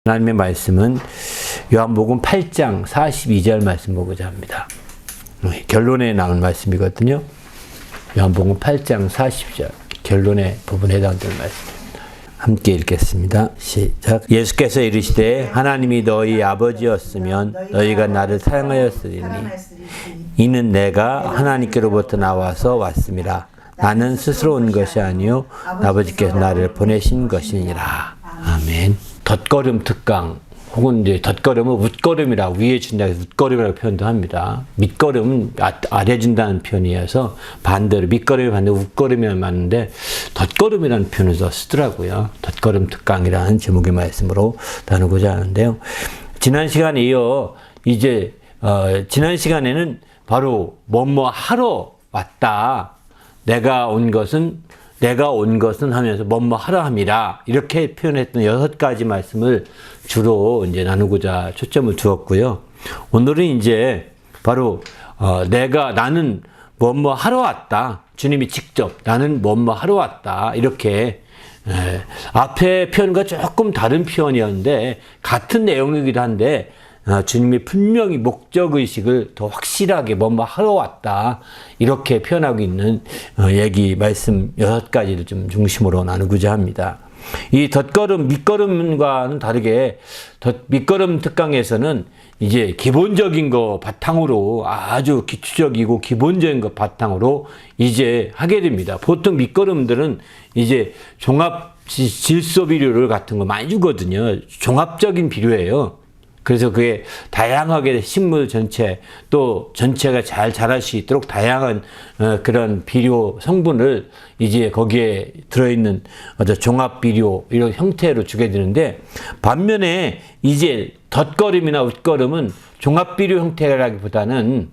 하나님의 말씀은 요한복음 8장 42절 말씀 보고자 합니다. 결론에 나온 말씀이거든요. 요한복음 8장 40절 결론의 부분에 해당되는 말씀입니다. 함께 읽겠습니다. 시작. 예수께서 이르시되 하나님이 너희 아버지였으면 너희가 나를 사랑하였으리니 이는 내가 하나님께로부터 나와서 왔음이라. 나는 스스로 온 것이 아니요 아버지께서 나를 보내신 것이니라. 아멘. 덧걸음 특강 혹은 이제 덧걸음은 웃걸음이라 위에 준다 해서 웃걸음이라고 표현도 합니다. 밑걸음은 아래 준다는 표현이어서 반대로 밑걸음이 반대로 웃걸음이 맞는데 덧걸음이라는 표현을 쓰더라고요. 덧걸음 특강이라는 제목의 말씀으로 나누고자 하는데요. 지난 시간에 이어 이제 지난 시간에는 바로 뭐뭐 하러 왔다. 내가 온 것은 하면서 뭐뭐 하라 함이라 이렇게 표현했던 6가지 말씀을 주로 이제 나누고자 초점을 두었고요. 오늘은 이제 바로 나는 뭐뭐 하러 왔다. 주님이 직접 나는 뭐뭐 하러 왔다. 이렇게 앞에 표현과 조금 다른 표현이었는데 같은 내용이기도 한데 주님이 분명히 목적의식을 더 확실하게 뭐뭐 하러 왔다. 이렇게 표현하고 있는 말씀 6가지를 좀 중심으로 나누고자 합니다. 이 덧걸음, 밑걸음과는 다르게 밑걸음 특강에서는 이제 기본적인 거 바탕으로 아주 기초적이고 기본적인 거 바탕으로 이제 하게 됩니다. 보통 밑걸음들은 이제 종합 질소 비료를 같은 거 많이 주거든요. 종합적인 비료예요. 그래서 그게 다양하게 식물 전체 또 전체가 잘 자랄 수 있도록 다양한 그런 비료 성분을 이제 거기에 들어있는 종합 비료 이런 형태로 주게 되는데 반면에 이제 덧걸음이나 웃걸음은 종합 비료 형태라기보다는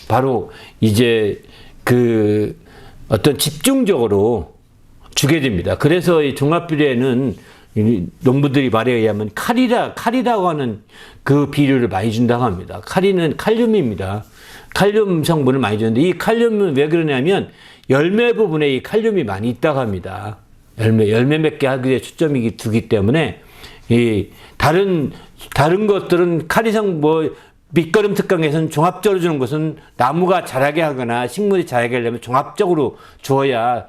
바로 이제 그 어떤 집중적으로 주게 됩니다. 그래서 이 종합 비료에는 농부들이 말에 의하면 칼이라고 하는 그 비료를 많이 준다고 합니다. 칼리는 칼륨입니다. 칼륨 성분을 많이 주는데 이 칼륨은 왜 그러냐면 열매 부분에 이 칼륨이 많이 있다고 합니다. 열매 맺게 하기에 초점이 두기 때문에 이 다른 것들은 칼이성 밑거름 특강에서는 종합적으로 주는 것은 나무가 자라게 하거나 식물이 자라게 하려면 종합적으로 주어야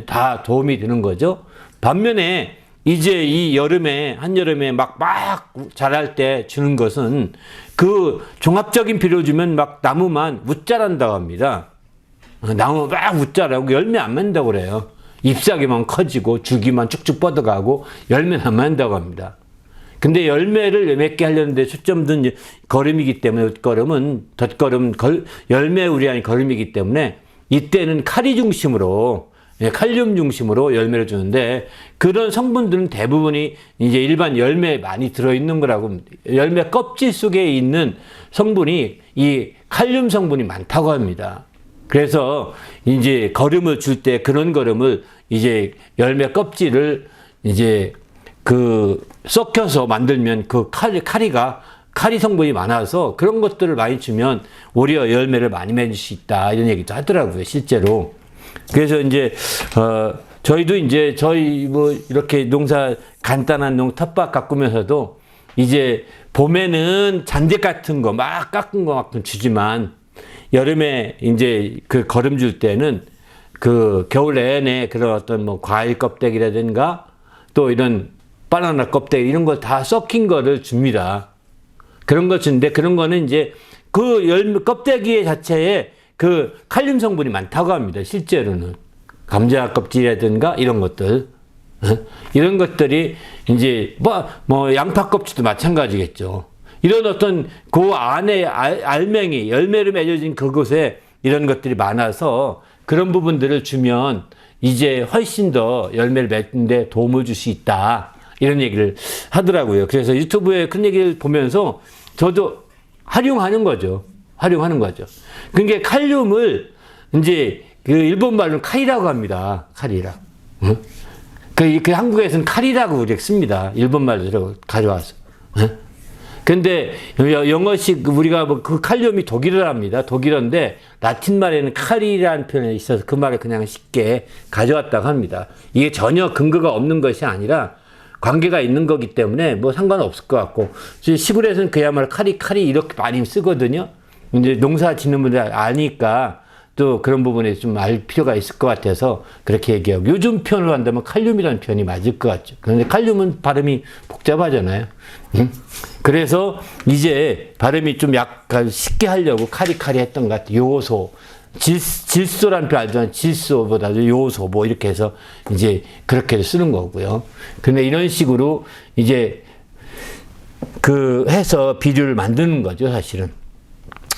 다 도움이 되는 거죠. 반면에 이제 이 한여름에 막 자랄 때 주는 것은 그 종합적인 비료 주면 막 나무만 웃자란다고 합니다. 나무 막 웃자라고 열매 안 맺는다고 그래요. 잎사귀만 커지고 줄기만 쭉쭉 뻗어가고 열매는 안 맺는다고 합니다. 근데 열매를 맺게 하려는데 초점 둔 걸음이기 때문에 덧걸음, 열매우리한 걸음이기 때문에 이때는 칼륨 중심으로 열매를 주는데 그런 성분들은 대부분이 이제 일반 열매에 많이 들어있는 거라고 열매 껍질 속에 있는 성분이 이 칼륨 성분이 많다고 합니다. 그래서 이제 걸음을 줄 때 그런 걸음을 이제 열매 껍질을 이제 썩혀서 만들면 칼이 성분이 많아서 그런 것들을 많이 주면 오히려 열매를 많이 맺을 수 있다 이런 얘기도 하더라고요, 실제로. 그래서 이제 저희도 이제 이렇게 간단한 텃밭 가꾸면서도 이제 봄에는 잔디 같은 거 막 깎은 거 막 주지만 여름에 이제 그 거름 줄 때는 그 겨울 내내 그런 어떤 과일 껍데기라든가 또 이런 바나나 껍데기 이런 거 다 썩힌 거를 줍니다. 그런 거 주는데 그런 거는 이제 그 열매 껍데기 자체에 그 칼륨 성분이 많다고 합니다. 실제로는 감자 껍질이라든가 이런 것들 이런 것들이 이제 양파 껍질도 마찬가지겠죠. 이런 어떤 그 안에 알맹이 열매로 맺어진 그곳에 이런 것들이 많아서 그런 부분들을 주면 이제 훨씬 더 열매를 맺는데 도움을 줄 수 있다 이런 얘기를 하더라고요. 그래서 유튜브에 그런 얘기를 보면서 저도 활용하는 거죠. 그러니까 칼륨을 이제 그 일본 말로는 칼이라고 합니다. 칼이라. 그 한국에서는 칼이라고 씁니다. 일본 말로 가져와서. 근데 영어식 우리가 그 칼륨이 독일어랍니다. 독일어인데 라틴 말에는 칼이라는 표현이 있어서 그 말을 그냥 쉽게 가져왔다고 합니다. 이게 전혀 근거가 없는 것이 아니라 관계가 있는 거기 때문에 뭐 상관없을 것 같고, 시골에서는 그야말로 칼이 이렇게 많이 쓰거든요. 이제 농사 짓는 분들 아니까 또 그런 부분에 좀 알 필요가 있을 것 같아서 그렇게 얘기하고, 요즘 표현을 한다면 칼륨이라는 표현이 맞을 것 같죠. 그런데 칼륨은 발음이 복잡하잖아요. 그래서 이제 발음이 좀 약간 쉽게 하려고 카리카리 했던 것 같아요. 요소. 질소라는 표현 알잖아요. 질소보다도 요소 뭐 이렇게 해서 이제 그렇게 쓰는 거고요. 근데 이런 식으로 이제 해서 비료를 만드는 거죠, 사실은.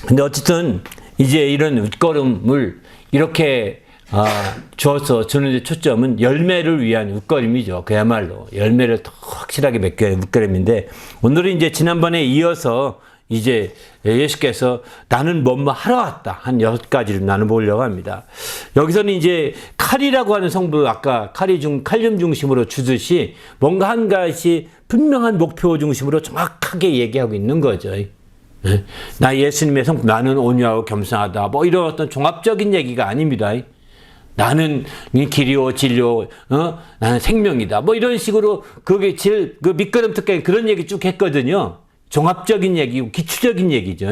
근데 어쨌든 이제 이런 웃거름을 이렇게 주어서 주는 데 초점은 열매를 위한 웃거림이죠. 그야말로 열매를 더 확실하게 맺기 위한 웃거림인데, 오늘은 이제 지난번에 이어서 이제 예수께서 나는 뭐뭐 하러 왔다 한 6가지를 나눠보려고 합니다. 여기서는 이제 칼이라고 하는 성분, 아까 칼륨 중심으로 주듯이 뭔가 한 가지 분명한 목표 중심으로 정확하게 얘기하고 있는 거죠. 나 예수님의 성품, 나는 온유하고 겸손하다, 뭐 이런 어떤 종합적인 얘기가 아닙니다. 나는 길이요 진료, 나는 생명이다, 뭐 이런 식으로 그게 그 밑거름 특강에 그런 얘기 쭉 했거든요. 종합적인 얘기고 기초적인 얘기죠.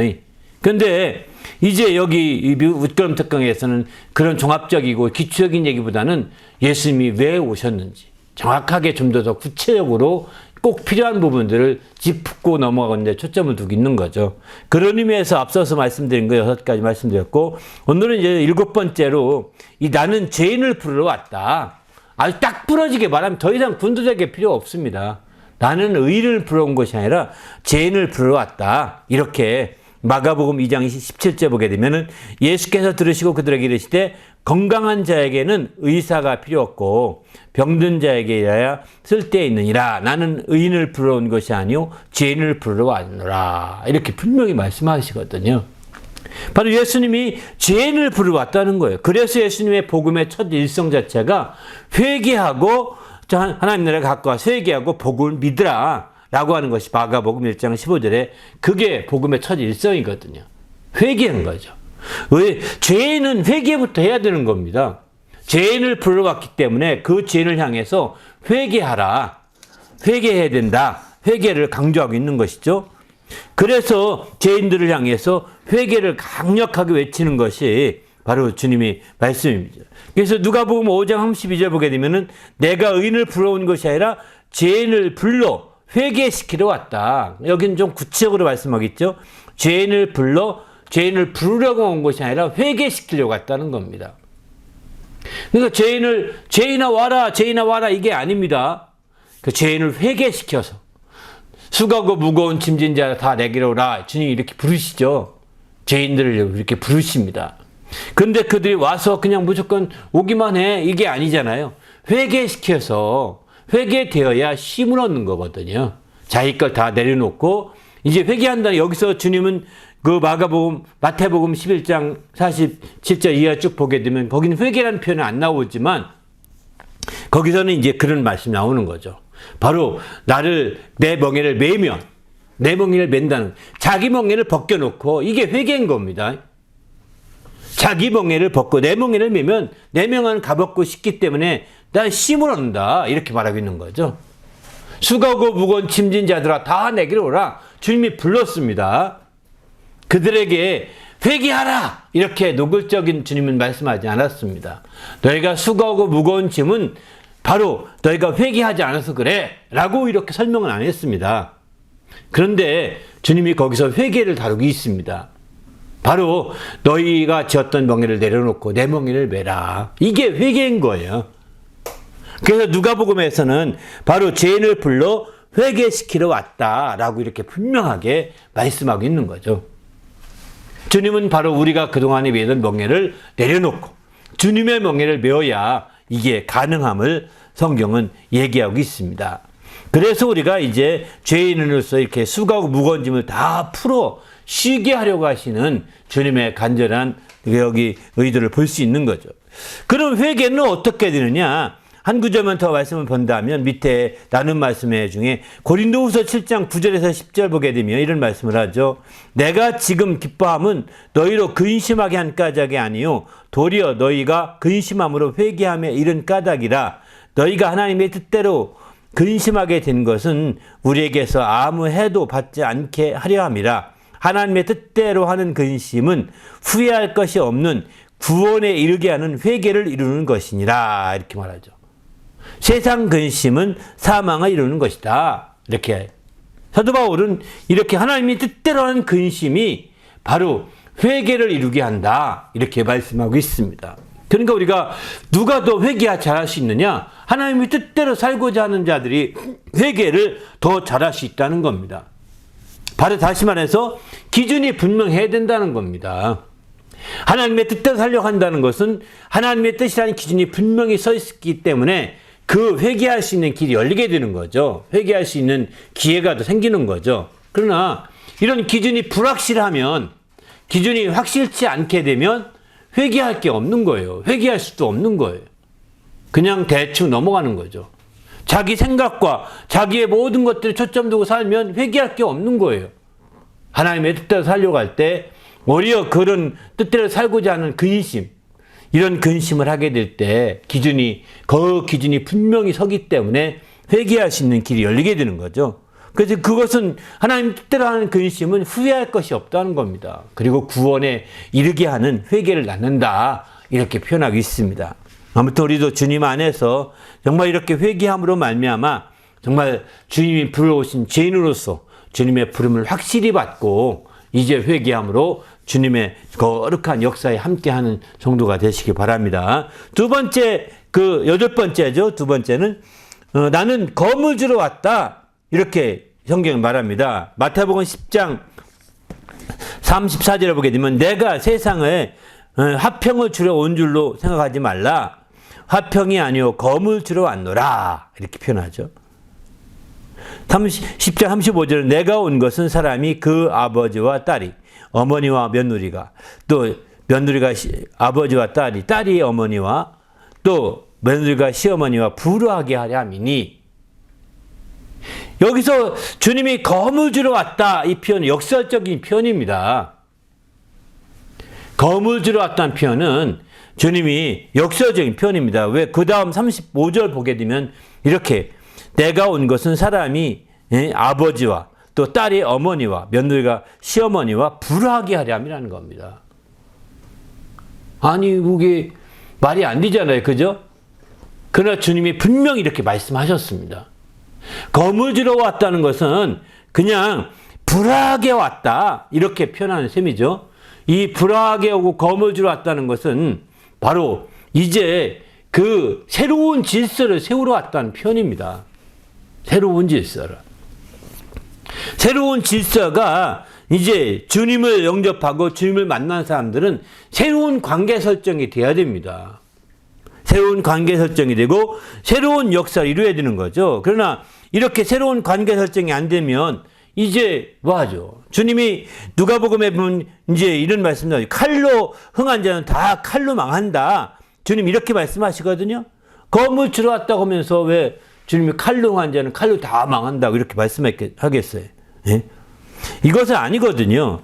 그런데 이제 여기 이 웃거름 특강에서는 그런 종합적이고 기초적인 얘기보다는 예수님이 왜 오셨는지 정확하게 좀 더 구체적으로 꼭 필요한 부분들을 짚고 넘어가는 데 초점을 두고 있는 거죠. 그런 의미에서 앞서서 말씀드린 거 6가지 말씀드렸고, 오늘은 이제 7번째로 이 나는 죄인을 부르러 왔다. 아주 딱 부러지게 말하면 더 이상 군더더기 필요 없습니다. 나는 의인을 부르러 온 것이 아니라 죄인을 부르러 왔다. 이렇게 마가복음 2장 17절 보게 되면은 예수께서 들으시고 그들에게 이르시되 건강한 자에게는 의사가 필요 없고 병든 자에게야 쓸데있느니라. 나는 의인을 부르러 온 것이 아니요 죄인을 부르러 왔노라. 이렇게 분명히 말씀하시거든요. 바로 예수님이 죄인을 부르러 왔다는 거예요. 그래서 예수님의 복음의 첫 일성 자체가 회개하고 하나님 나라에 가까워서 회개하고 복음을 믿으라 라고 하는 것이 마가복음 1장 15절에 그게 복음의 첫 일성이거든요. 회개한 거죠. 왜? 죄인은 회개부터 해야 되는 겁니다. 죄인을 불러왔기 때문에 그 죄인을 향해서 회개하라. 회개해야 된다. 회개를 강조하고 있는 것이죠. 그래서 죄인들을 향해서 회개를 강력하게 외치는 것이 바로 주님의 말씀입니다. 그래서 누가복음 5장 32절 보게 되면은 내가 의인을 불러온 것이 아니라 죄인을 불러 회개시키러 왔다. 여기는 좀 구체적으로 말씀하겠죠. 죄인을 부르려고 온 것이 아니라 회개시키려고 왔다는 겁니다. 그러니까 죄인아 와라 이게 아닙니다. 그 죄인을 회개시켜서 수고하고 무거운 짐진 자 다 내게로 오라. 주님이 이렇게 부르시죠. 죄인들을 이렇게 부르십니다. 근데 그들이 와서 그냥 무조건 오기만 해 이게 아니잖아요. 회개시켜서 회개되어야 쉼을 얻는 거거든요. 자기 걸 다 내려놓고 이제 회개한다. 여기서 주님은 그 마태복음 11장 47절 이하 쭉 보게 되면 거기는 회개라는 표현은 안 나오지만 거기서는 이제 그런 말씀이 나오는 거죠. 바로 내 멍에를 매면, 내 멍에를 맨다는, 자기 멍에를 벗겨놓고 이게 회개인 겁니다. 자기 멍에를 벗고 내 멍에를 매면 내 멍에는 가벗고 싶기 때문에 난 쉼을 얻는다. 이렇게 말하고 있는 거죠. 수고하고 무거운 짐진 자들아 다 내게로 오라. 주님이 불렀습니다. 그들에게 회개하라. 이렇게 노골적인 주님은 말씀하지 않았습니다. 너희가 수고하고 무거운 짐은 바로 너희가 회개하지 않아서 그래 라고 이렇게 설명은 안 했습니다. 그런데 주님이 거기서 회개를 다루고 있습니다. 바로 너희가 지었던 멍에를 내려놓고 내 멍에를 메라. 이게 회개인 거예요. 그래서 누가복음에서는 바로 죄인을 불러 회개시키러 왔다라고 이렇게 분명하게 말씀하고 있는 거죠. 주님은 바로 우리가 그동안에 메던 멍에를 내려놓고 주님의 멍에를 메어야 이게 가능함을 성경은 얘기하고 있습니다. 그래서 우리가 이제 죄인으로서 이렇게 수고하고 무거운 짐을 다 풀어 쉬게 하려고 하시는 주님의 간절한 여기 의도를 볼 수 있는 거죠. 그럼 회개는 어떻게 되느냐? 한 구절만 더 말씀을 본다면 밑에 나눈 말씀 중에 고린도후서 7장 9절에서 10절 보게 되면 이런 말씀을 하죠. 내가 지금 기뻐함은 너희로 근심하게 한 까닭이 아니요 도리어 너희가 근심함으로 회개함에 이른 까닭이라. 너희가 하나님의 뜻대로 근심하게 된 것은 우리에게서 아무 해도 받지 않게 하려 함이라. 하나님의 뜻대로 하는 근심은 후회할 것이 없는 구원에 이르게 하는 회개를 이루는 것이니라. 이렇게 말하죠. 세상 근심은 사망을 이루는 것이다. 이렇게 사도 바울은 이렇게 하나님의 뜻대로 하는 근심이 바로 회개를 이루게 한다. 이렇게 말씀하고 있습니다. 그러니까 우리가 누가 더 회개 잘할 수 있느냐? 하나님의 뜻대로 살고자 하는 자들이 회개를 더 잘할 수 있다는 겁니다. 바로 다시 말해서 기준이 분명해야 된다는 겁니다. 하나님의 뜻대로 살려고 한다는 것은 하나님의 뜻이라는 기준이 분명히 서 있기 때문에 그 회개할 수 있는 길이 열리게 되는 거죠. 회개할 수 있는 기회가 더 생기는 거죠. 그러나 이런 기준이 불확실하면, 기준이 확실치 않게 되면 회개할 게 없는 거예요. 회개할 수도 없는 거예요. 그냥 대충 넘어가는 거죠. 자기 생각과 자기의 모든 것들을 초점 두고 살면 회개할 게 없는 거예요. 하나님의 뜻대로 살려고 할 때 오히려 그런 뜻대로 살고자 하는 근심, 이런 근심을 하게 될 때 그 기준이 분명히 서기 때문에 회개할 수 있는 길이 열리게 되는 거죠. 그래서 그것은 하나님 뜻대로 하는 근심은 후회할 것이 없다는 겁니다. 그리고 구원에 이르게 하는 회개를 낳는다. 이렇게 표현하고 있습니다. 아무튼 우리도 주님 안에서 정말 이렇게 회개함으로 말미암아 정말 주님이 불러오신 죄인으로서 주님의 부름을 확실히 받고 이제 회개함으로 주님의 거룩한 역사에 함께하는 정도가 되시기 바랍니다. 두 번째, 8번째죠. 두 번째는 나는 검을 주러 왔다. 이렇게 성경은 말합니다. 마태복음 10장 34절에 보게 되면 내가 세상에 화평을 주러 온 줄로 생각하지 말라. 화평이 아니요 검을 주러 왔노라. 이렇게 표현하죠. 10장 35절은 내가 온 것은 사람이 그 아버지와 딸이, 어머니와 며느리가, 또 며느리가 아버지와 딸이, 딸이 어머니와 또 며느리가 시어머니와 불화하게 하려 함이니. 여기서 주님이 검을 주러 왔다. 이 표현은 역설적인 표현입니다. 검을 주러 왔다는 표현은 주님이 역설적인 표현입니다. 왜? 그 다음 35절 보게 되면 이렇게 내가 온 것은 사람이 아버지와 또 딸이 어머니와 며느리가 시어머니와 불화하게 하려 함이라는 겁니다. 아니 그게 말이 안 되잖아요. 그죠? 그러나 주님이 분명히 이렇게 말씀하셨습니다. 검을 주러 왔다는 것은 그냥 불화하게 왔다. 이렇게 표현하는 셈이죠. 이 불화하게 오고 검을 주러 왔다는 것은 바로 이제 그 새로운 질서를 세우러 왔다는 표현입니다. 새로운 질서를. 새로운 질서가 이제 주님을 영접하고 주님을 만난 사람들은 새로운 관계 설정이 돼야 됩니다. 새로운 관계 설정이 되고 새로운 역사를 이루어야 되는 거죠. 그러나 이렇게 새로운 관계 설정이 안 되면 이제 뭐하죠? 주님이 누가복음에 보면 이제 이런 말씀을 하죠. 칼로 흥한 자는 다 칼로 망한다. 주님 이렇게 말씀하시거든요. 검을 주러 왔다고 하면서 왜 주님이 칼로 흥한 자는 칼로 다 망한다고 이렇게 말씀하겠어요? 예? 이것은 아니거든요.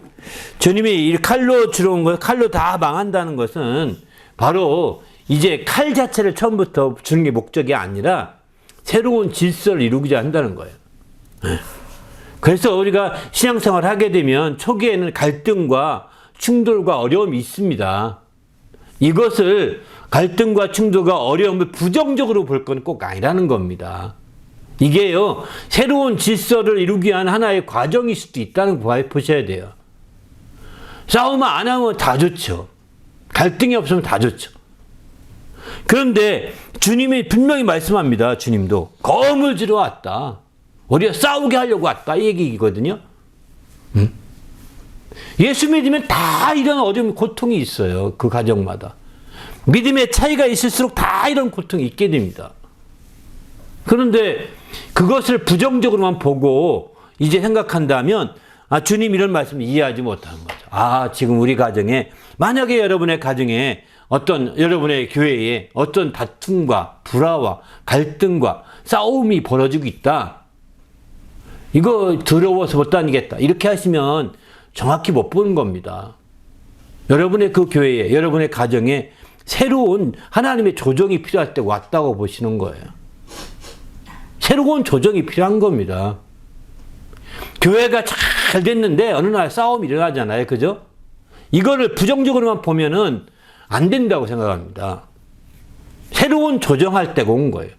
주님이 칼로 주러 온 것, 칼로 다 망한다는 것은 바로 이제 칼 자체를 처음부터 주는 게 목적이 아니라 새로운 질서를 이루고자 한다는 거예요. 예. 그래서 우리가 신앙생활을 하게 되면 초기에는 갈등과 충돌과 어려움이 있습니다. 이것을 갈등과 충돌과 어려움을 부정적으로 볼 건 꼭 아니라는 겁니다. 이게요, 새로운 질서를 이루기 위한 하나의 과정일 수도 있다는 거 보셔야 돼요. 싸움 안 하면 다 좋죠. 갈등이 없으면 다 좋죠. 그런데 주님이 분명히 말씀합니다. 주님도 검을 주러 왔다. 우리가 싸우게 하려고 왔다. 이 얘기거든요. 예수 믿으면 다 이런 어려움, 고통이 있어요. 그 가정마다. 믿음의 차이가 있을수록 다 이런 고통이 있게 됩니다. 그런데 그것을 부정적으로만 보고 이제 생각한다면 주님 이런 말씀을 이해하지 못하는 거죠. 지금 우리 가정에, 만약에 여러분의 가정에 여러분의 교회에 어떤 다툼과 불화와 갈등과 싸움이 벌어지고 있다. 이거 더러워서 못 다니겠다. 이렇게 하시면 정확히 못 보는 겁니다. 여러분의 그 교회에, 여러분의 가정에 새로운 하나님의 조정이 필요할 때 왔다고 보시는 거예요. 새로운 조정이 필요한 겁니다. 교회가 잘 됐는데 어느 날 싸움이 일어나잖아요. 그죠? 이거를 부정적으로만 보면은 안 된다고 생각합니다. 새로운 조정할 때가 온 거예요.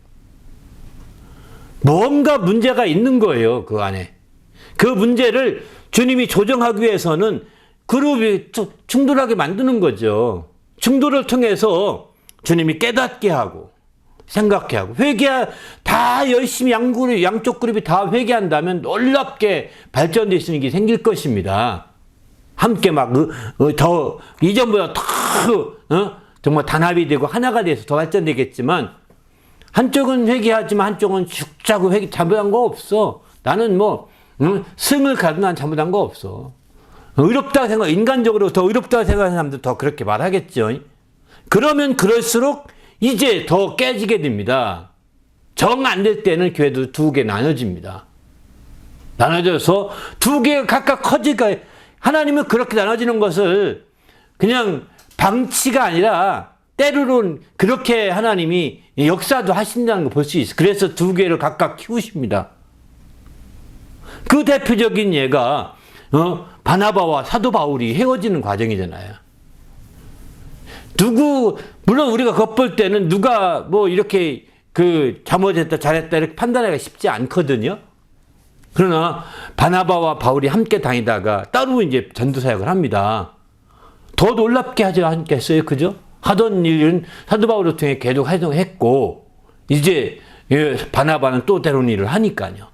뭔가 문제가 있는 거예요. 그 안에. 그 문제를 주님이 조정하기 위해서는 그룹이 충돌하게 만드는 거죠. 충돌을 통해서 주님이 깨닫게 하고 생각해 하고 다 열심히 양쪽 그룹이 다 회개한다면 놀랍게 발전될 수 있는 게 생길 것입니다. 함께 막 더 이전보다 더 정말 단합이 되고 하나가 돼서 더 발전되겠지만 한쪽은 회개하지만 한쪽은 죽자고 잘못한 거 없어. 나는 승을 가도 난 잘못한 거 없어. 의롭다고 생각, 인간적으로 더 의롭다고 생각하는 사람들 더 그렇게 말하겠죠. 그러면 그럴수록 이제 더 깨지게 됩니다. 정 안 될 때는 교회도 두 개 나눠집니다. 나눠져서 두 개가 각각 커지니까 하나님은 그렇게 나눠지는 것을 그냥 방치가 아니라 때로는 그렇게 하나님이 역사도 하신다는 걸 볼 수 있어요. 그래서 두 개를 각각 키우십니다. 그 대표적인 예가 바나바와 사도 바울이 헤어지는 과정이잖아요. 물론 우리가 겉볼 때는 누가 이렇게 잘못했다 잘했다 이렇게 판단하기가 쉽지 않거든요. 그러나 바나바와 바울이 함께 다니다가 따로 이제 전도 사역을 합니다. 더 놀랍게 하지 않겠어요? 그죠? 하던 일은 사도 바울을 통해 계속 활동했고 이제 바나바는 또 때로는 일을 하니까요.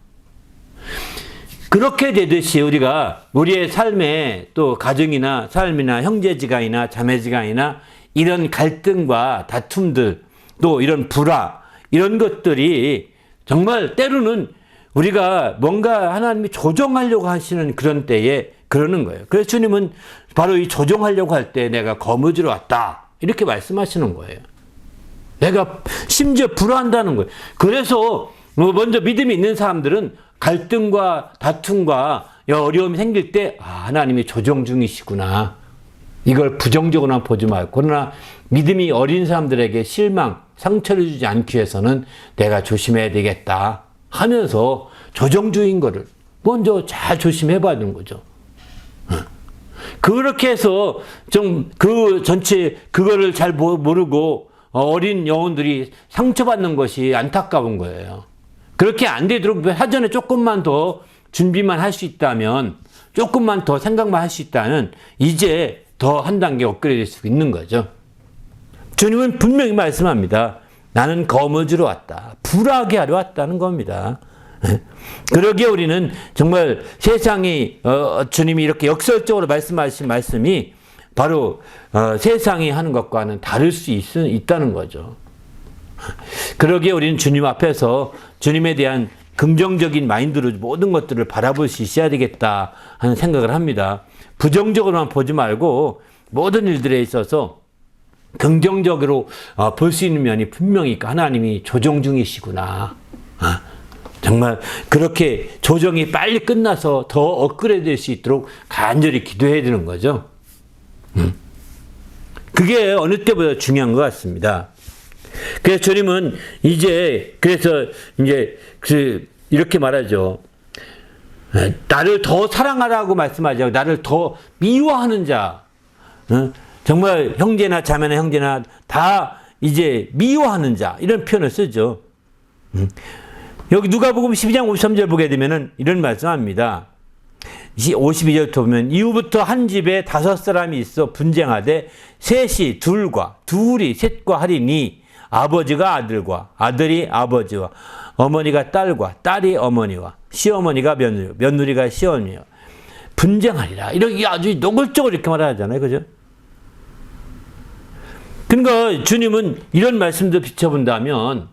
그렇게 되듯이 우리가 우리의 삶에 또 가정이나 삶이나 형제지간이나 자매지간이나 이런 갈등과 다툼들 또 이런 불화 이런 것들이 정말 때로는 우리가 뭔가 하나님이 조정하려고 하시는 그런 때에 그러는 거예요. 그래서 주님은 바로 이 조정하려고 할 때 내가 거머쥐러 왔다 이렇게 말씀하시는 거예요. 내가 심지어 불화한다는 거예요. 그래서 먼저 믿음이 있는 사람들은 갈등과 다툼과 어려움이 생길 때 하나님이 조정 중이시구나. 이걸 부정적으로만 보지 말고 그러나 믿음이 어린 사람들에게 실망, 상처를 주지 않기 위해서는 내가 조심해야 되겠다 하면서 조정 중인 거를 먼저 잘 조심해 봐야 되는 거죠. 그렇게 해서 좀 전체 그거를 잘 모르고 어린 영혼들이 상처받는 것이 안타까운 거예요. 그렇게 안 되도록 사전에 조금만 더 준비만 할 수 있다면 조금만 더 생각만 할 수 있다면 이제 더 한 단계 업그레이드 될 수 있는 거죠. 주님은 분명히 말씀합니다. 나는 거머쥐러 왔다. 불하게 하러 왔다는 겁니다. 그러기에 우리는 정말 세상이 주님이 이렇게 역설적으로 말씀하신 말씀이 바로 세상이 하는 것과는 다를 수 있다는 거죠. 그러기에 우리는 주님 앞에서 주님에 대한 긍정적인 마인드로 모든 것들을 바라볼 수 있어야 되겠다 하는 생각을 합니다. 부정적으로만 보지 말고 모든 일들에 있어서 긍정적으로 볼 수 있는 면이 분명히 하나님이 조정 중이시구나. 정말 그렇게 조정이 빨리 끝나서 더 업그레이드 될 수 있도록 간절히 기도해야 되는 거죠. 그게 어느 때보다 중요한 것 같습니다. 그래서 주님은 이제 이렇게 말하죠. 나를 더 사랑하라고 말씀하죠. 나를 더 미워하는 자. 정말 형제나 자매나 형제나 다 이제 미워하는 자. 이런 표현을 쓰죠. 여기 누가복음 12장 53절 보게 되면은 이런 말씀합니다. 52절부터 보면 이후부터 한 집에 5사람이 있어 분쟁하되 셋이 둘이 셋과 하리니 아버지가 아들과 아들이 아버지와 어머니가 딸과 딸이 어머니와 시어머니가 며느리가 시어머니와 분쟁하리라. 이렇게 아주 노골적으로 이렇게 말하잖아요. 그죠? 그러니까 주님은 이런 말씀도 비춰본다면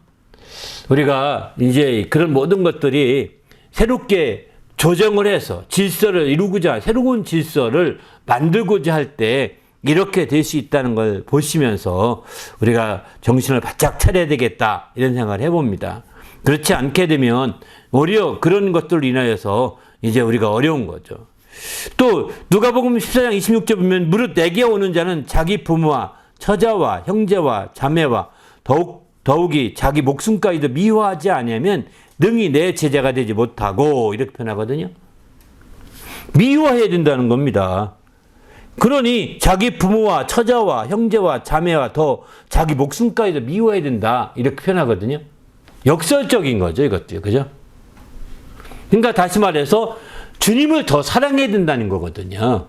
우리가 이제 그런 모든 것들이 새롭게 조정을 해서 질서를 이루고자 새로운 질서를 만들고자 할 때 이렇게 될 수 있다는 걸 보시면서 우리가 정신을 바짝 차려야 되겠다 이런 생각을 해봅니다. 그렇지 않게 되면 오히려 그런 것들로 인하여서 이제 우리가 어려운 거죠. 또 누가복음 14장 26절 보면 무릇 내게 오는 자는 자기 부모와 처자와 형제와 자매와 더욱이 자기 목숨까지도 미워하지 아니하면 능히 내 제자가 되지 못하고 이렇게 표현하거든요. 미워해야 된다는 겁니다. 그러니 자기 부모와 처자와 형제와 자매와 더 자기 목숨까지도 미워해야 된다 이렇게 표현하거든요. 역설적인 거죠, 이것도요. 그죠? 그러니까 다시 말해서 주님을 더 사랑해야 된다는 거거든요.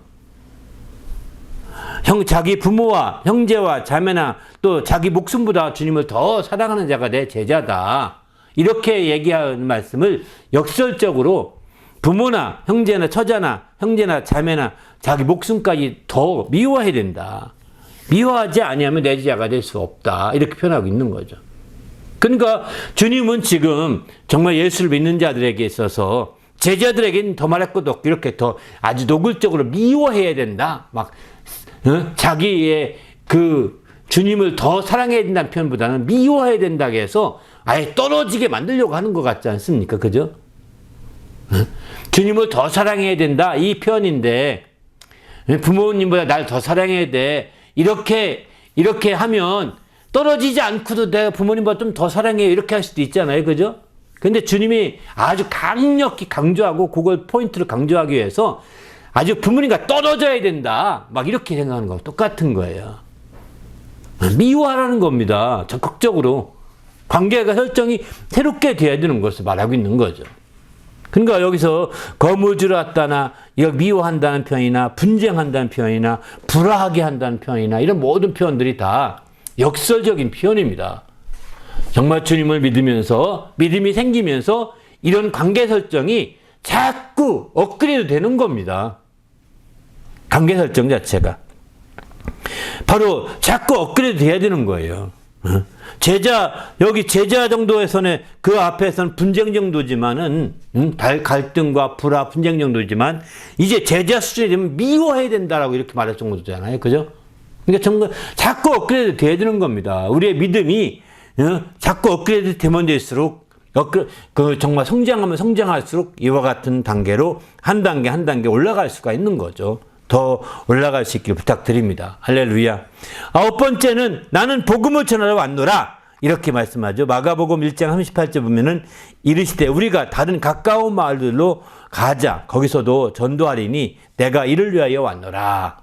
자기 부모와 형제와 자매나 또 자기 목숨보다 주님을 더 사랑하는 자가 내 제자다. 이렇게 얘기하는 말씀을 역설적으로 부모나 형제나 처자나 형제나 자매나 자기 목숨까지 더 미워해야 된다. 미워하지 아니하면 내 제자가 될 수 없다. 이렇게 표현하고 있는 거죠. 그러니까 주님은 지금 정말 예수를 믿는 자들에게 있어서 제자들에게는 더 말할 것도 없고 이렇게 더 아주 노골적으로 미워해야 된다. 막 자기의 그 주님을 더 사랑해야 된다는 표현보다는 미워해야 된다고 해서 아예 떨어지게 만들려고 하는 것 같지 않습니까? 그죠? 주님을 더 사랑해야 된다 이 표현인데 부모님보다 날 더 사랑해야 돼 이렇게 하면 떨어지지 않고도 내가 부모님보다 좀 더 사랑해요 이렇게 할 수도 있잖아요. 그죠? 근데 주님이 아주 강력히 강조하고 그걸 포인트를 강조하기 위해서 아주 부모님과 떨어져야 된다 막 이렇게 생각하는 거하고 똑같은 거예요. 미워하라는 겁니다. 적극적으로 관계가 설정이 새롭게 돼야 되는 것을 말하고 있는 거죠. 그러니까 여기서 거무주러 왔다나 이거 미워한다는 표현이나 분쟁한다는 표현이나 불화하게 한다는 표현이나 이런 모든 표현들이 다 역설적인 표현입니다. 정말 주님을 믿으면서 믿음이 생기면서 이런 관계 설정이 자꾸 업그레이드 되는 겁니다. 관계 설정 자체가 바로 자꾸 업그레이드 돼야 되는 거예요. 여기 제자 정도에서는 그 앞에서는 분쟁 정도지만은 갈등과 불화 분쟁 정도지만 이제 제자 수준이 되면 미워해야 된다라고 이렇게 말할 정도잖아요. 그죠? 그러니까 정말 자꾸 업그레이드 돼야 되는 겁니다. 우리의 믿음이 자꾸 업그레이드 되면 될수록 정말 성장하면 성장할수록 이와 같은 단계로 한 단계 한 단계 올라갈 수가 있는 거죠. 더 올라갈 수 있길 부탁드립니다. 할렐루야. 9번째는 나는 복음을 전하러 왔노라. 이렇게 말씀하죠. 마가복음 1장 38절 보면은 이르시되 우리가 다른 가까운 마을들로 가자. 거기서도 전도하리니 내가 이를 위하여 왔노라.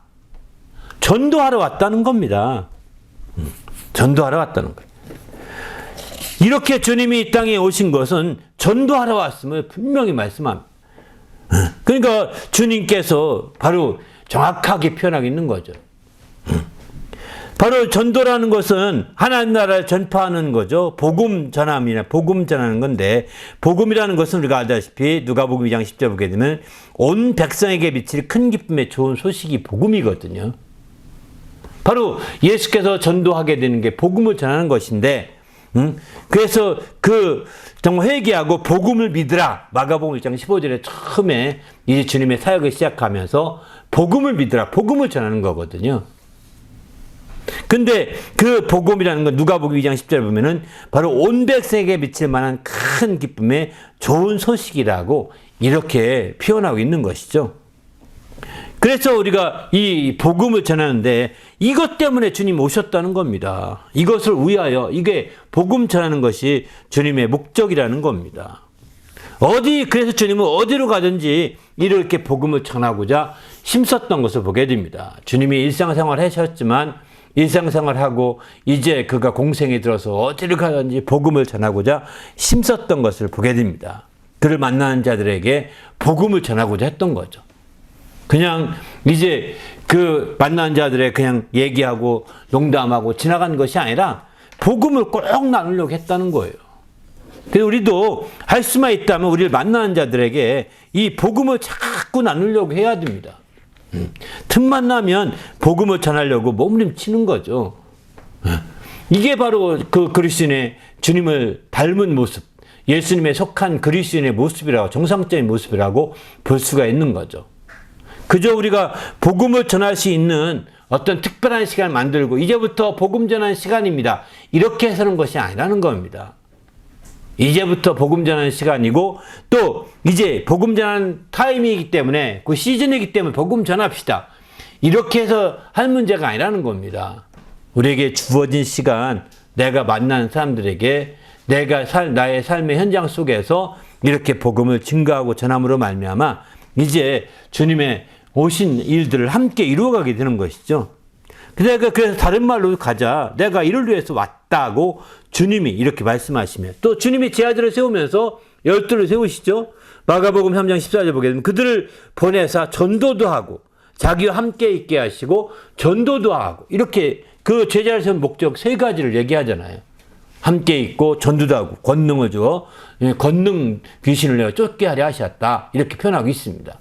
전도하러 왔다는 겁니다. 전도하러 왔다는 거예요. 이렇게 주님이 이 땅에 오신 것은 전도하러 왔음을 분명히 말씀합니다. 그러니까 주님께서 바로 정확하게 표현하고 있는 거죠. 바로 전도라는 것은 하나님 나라를 전파하는 거죠. 복음 전하는 건데 복음이라는 것은 우리가 알다시피 누가복음 2장 10절 보게 되면 온 백성에게 미칠 큰 기쁨의 좋은 소식이 복음이거든요. 바로 예수께서 전도하게 되는 게 복음을 전하는 것인데 그래서 정말 회개하고 복음을 믿으라. 마가복음 1장 15절에 처음에 이제 주님의 사역을 시작하면서 복음을 믿으라. 복음을 전하는 거거든요. 근데 그 복음이라는 건 누가복음 2장 10절에 보면은 바로 온 백성에게 미칠 만한 큰 기쁨의 좋은 소식이라고 이렇게 표현하고 있는 것이죠. 그래서 우리가 이 복음을 전하는데 이것 때문에 주님 오셨다는 겁니다. 이것을 위하여 이게 복음 전하는 것이 주님의 목적이라는 겁니다. 그래서 주님은 어디로 가든지 이렇게 복음을 전하고자 힘썼던 것을 보게 됩니다. 주님이 일상생활 하셨지만 일상생활하고 이제 그가 공생에 들어서 어디를 가든지 복음을 전하고자 힘썼던 것을 보게 됩니다. 그를 만나는 자들에게 복음을 전하고자 했던 거죠. 그냥 이제 그 만난 자들의 그냥 얘기하고 농담하고 지나간 것이 아니라 복음을 꼭 나누려고 했다는 거예요. 그래서 우리도 할 수만 있다면 우리를 만나는 자들에게 이 복음을 자꾸 나누려고 해야 됩니다. 틈만 나면 복음을 전하려고 몸부림치는 거죠. 이게 바로 그 그리스도인의 주님을 닮은 모습, 예수님에 속한 그리스도인의 모습이라고 정상적인 모습이라고 볼 수가 있는 거죠. 그저 우리가 복음을 전할 수 있는 어떤 특별한 시간을 만들고 이제부터 복음 전하는 시간입니다. 이렇게 해서는 것이 아니라는 겁니다. 이제부터 복음 전하는 시간이고 또 이제 복음 전하는 타임이기 때문에 그 시즌이기 때문에 복음 전합시다. 이렇게 해서 할 문제가 아니라는 겁니다. 우리에게 주어진 시간, 내가 만난 사람들에게 나의 삶의 현장 속에서 이렇게 복음을 증거하고 전함으로 말미암아 이제 주님의 오신 일들을 함께 이루어가게 되는 것이죠. 그래서 다른 말로 가자. 내가 이를 위해서 왔다고 주님이 이렇게 말씀하시면 또 주님이 제자들을 세우면서 12를 세우시죠. 마가복음 3장 14절 보게 되면 그들을 보내사 전도도 하고 자기와 함께 있게 하시고 전도도 하고 이렇게 그 제자를 세운 목적 3가지를 얘기하잖아요. 함께 있고 전도도 하고 권능을 주어 권능 귀신을 내어 쫓게 하려 하셨다. 이렇게 표현하고 있습니다.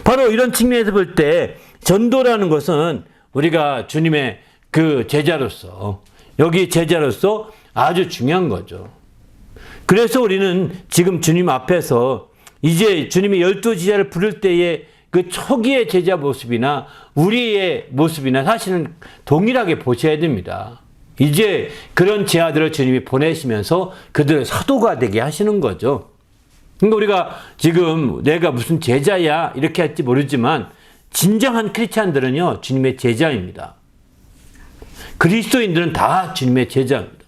바로 이런 측면에서 볼 때 전도라는 것은 우리가 주님의 그 제자로서 여기 제자로서 아주 중요한 거죠. 그래서 우리는 지금 주님 앞에서 이제 주님이 12 제자를 부를 때의 그 초기의 제자 모습이나 우리의 모습이나 사실은 동일하게 보셔야 됩니다. 이제 그런 제자들을 주님이 보내시면서 그들을 사도가 되게 하시는 거죠. 그러니까 우리가 지금 내가 무슨 제자야 이렇게 할지 모르지만 진정한 크리스찬들은요 주님의 제자입니다. 그리스도인들은 다 주님의 제자입니다.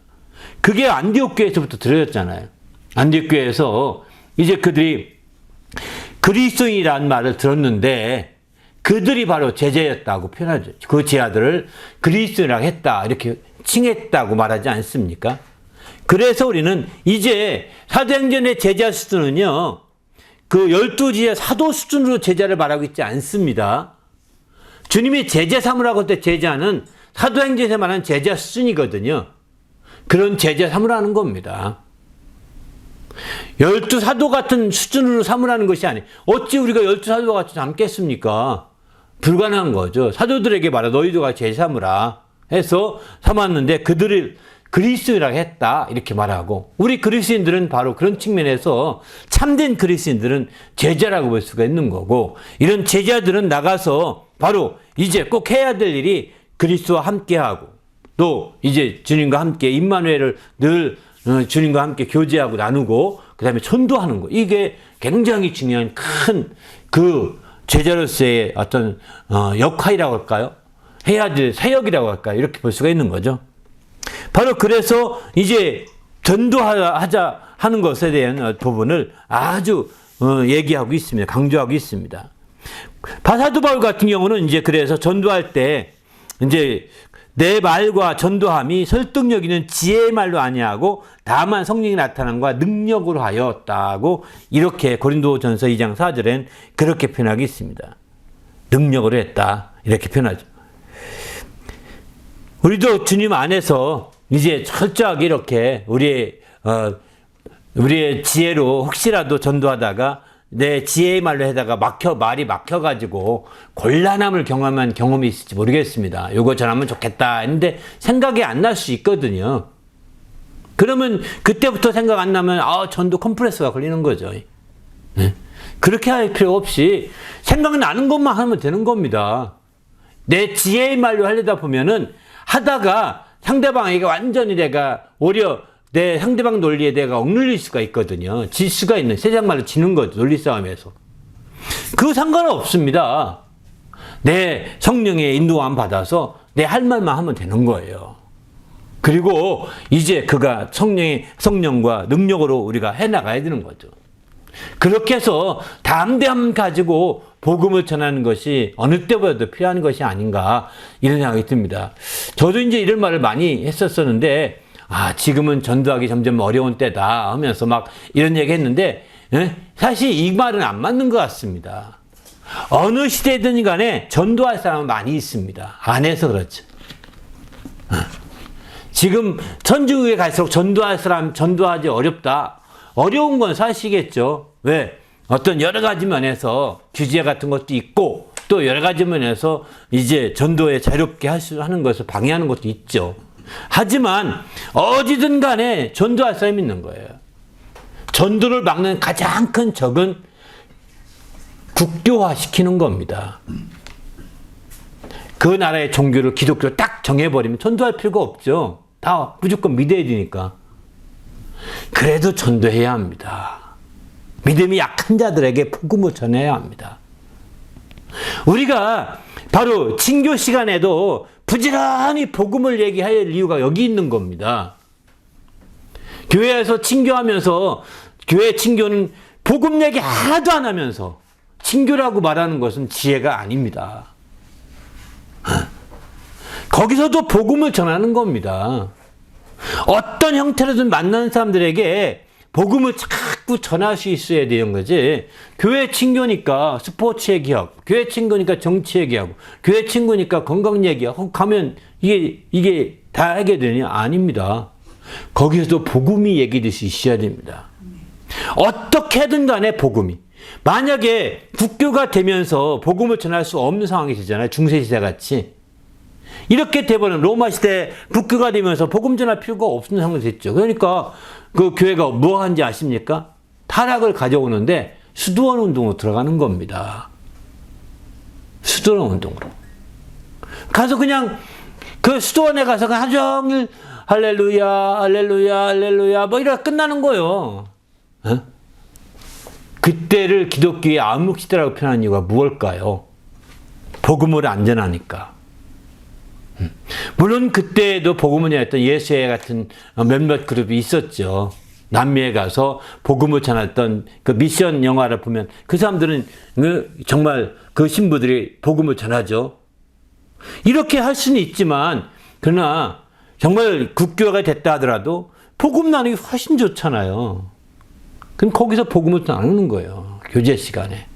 그게 안디옥 교회에서부터 들어졌잖아요. 안디옥 교회에서 이제 그들이 그리스도인이라는 말을 들었는데 그들이 바로 제자였다고 표현하죠. 그 제자들을 그리스도인이라고 했다 이렇게 칭했다고 말하지 않습니까? 그래서 우리는 이제 사도행전의 제자 수준은요 그 12지의 사도 수준으로 제자를 말하고 있지 않습니다. 주님이 제자 삼으라고 할 때 제자는 사도행전에서 말하는 제자 수준이거든요. 그런 제자 삼으라는 겁니다. 12사도 같은 수준으로 삼으라는 것이 아니에요. 어찌 우리가 12사도 같이 삼겠습니까? 불가능한 거죠. 사도들에게 말해 너희도가 제자 삼으라 해서 삼았는데 그들을 그리스도인이라고 했다 이렇게 말하고 우리 그리스도인들은 바로 그런 측면에서 참된 그리스도인들은 제자라고 볼 수가 있는 거고 이런 제자들은 나가서 바로 이제 꼭 해야 될 일이 그리스도와 함께하고 또 이제 주님과 함께 임마누엘을 늘 주님과 함께 교제하고 나누고 그 다음에 전도하는 거 이게 굉장히 중요한 큰 그 제자로서의 어떤 역할이라고 할까요? 해야 될 사역이라고 할까요? 이렇게 볼 수가 있는 거죠. 바로 그래서 이제 전도하자 하는 것에 대한 부분을 아주 얘기하고 있습니다. 강조하고 있습니다. 사도 바울 같은 경우는 이제 그래서 전도할 때 이제 내 말과 전도함이 설득력 있는 지혜의 말로 아니하고 다만 성령이 나타남과 능력으로 하였다고 이렇게 고린도전서 2장 4절엔 그렇게 표현하고 있습니다. 능력으로 했다 이렇게 표현하죠. 우리도 주님 안에서 이제 철저하게 이렇게 우리의 지혜로 혹시라도 전도하다가 내 지혜의 말로 해다가 말이 막혀가지고 곤란함을 경험한 경험이 있을지 모르겠습니다. 요거 전하면 좋겠다 했는데 생각이 안 날 수 있거든요. 그러면 그때부터 생각 안 나면 전도 컴플렉스가 걸리는 거죠. 네? 그렇게 할 필요 없이 생각나는 것만 하면 되는 겁니다. 내 지혜의 말로 하려다 보면은 하다가 상대방에게 완전히 내가 오히려 내 상대방 논리에 내가 억눌릴 수가 있거든요. 질 수가 있는, 세상 말로 지는 거죠. 논리 싸움에서. 그 상관은 없습니다. 내 성령의 인도함 받아서 내 할 말만 하면 되는 거예요. 그리고 이제 그가 성령과 능력으로 우리가 해나가야 되는 거죠. 그렇게 해서 담대함 가지고 복음을 전하는 것이 어느 때보다도 필요한 것이 아닌가 이런 생각이 듭니다. 저도 이제 이런 말을 많이 했었었는데 지금은 전도하기 점점 어려운 때다 하면서 막 이런 얘기 했는데 사실 이 말은 안 맞는 것 같습니다. 어느 시대든 간에 전도할 사람은 많이 있습니다. 안 해서 그렇죠. 지금 천주교에 갈수록 전도할 사람 전도하기 어렵다. 어려운 건 사실이겠죠. 왜? 어떤 여러 가지 면에서 규제 같은 것도 있고 또 여러 가지 면에서 이제 전도에 자유롭게 하는 것을 방해하는 것도 있죠. 하지만 어디든 간에 전도할 사람이 있는 거예요. 전도를 막는 가장 큰 적은 국교화시키는 겁니다. 그 나라의 종교를 기독교로 딱 정해버리면 전도할 필요가 없죠. 다 무조건 믿어야 되니까. 그래도 전도해야 합니다. 믿음이 약한 자들에게 복음을 전해야 합니다. 우리가 바로 친교 시간에도 부지런히 복음을 얘기할 이유가 여기 있는 겁니다. 교회에서 친교하면서 교회 친교는 복음 얘기 하나도 안 하면서 친교라고 말하는 것은 지혜가 아닙니다. 거기서도 복음을 전하는 겁니다. 어떤 형태로든 만나는 사람들에게 복음을 자꾸 전할 수 있어야 되는 거지. 교회 친구니까 스포츠 얘기하고, 교회 친구니까 정치 얘기하고, 교회 친구니까 건강 얘기하고 가면 이게 다 하게 되냐? 아닙니다. 거기서도 복음이 얘기될 수 있어야 됩니다. 어떻게든 간에 복음이. 만약에 국교가 되면서 복음을 전할 수 없는 상황이 되잖아요. 중세시대 같이. 이렇게 돼버리면 로마 시대 국교가 되면서 복음 전할 필요가 없는 상황이 됐죠. 그러니까 그 교회가 뭐 하는지 아십니까? 타락을 가져오는데 수도원 운동으로 들어가는 겁니다. 수도원 운동으로. 가서 그냥 그 수도원에 가서 하루 종일 할렐루야, 할렐루야, 할렐루야 뭐 이러다 끝나는 거예요. 어? 그때를 기독교의 암흑시대라고 표현한 이유가 무엇일까요? 복음을 안 전하니까. 물론 그때에도 복음을 전했던 예수회 같은 몇몇 그룹이 있었죠. 남미에 가서 복음을 전했던 그 미션 영화를 보면 그 사람들은 정말 그 신부들이 복음을 전하죠. 이렇게 할 수는 있지만 그러나 정말 국교가 됐다 하더라도 복음 나누기 훨씬 좋잖아요. 그럼 거기서 복음을 나누는 거예요. 교제 시간에.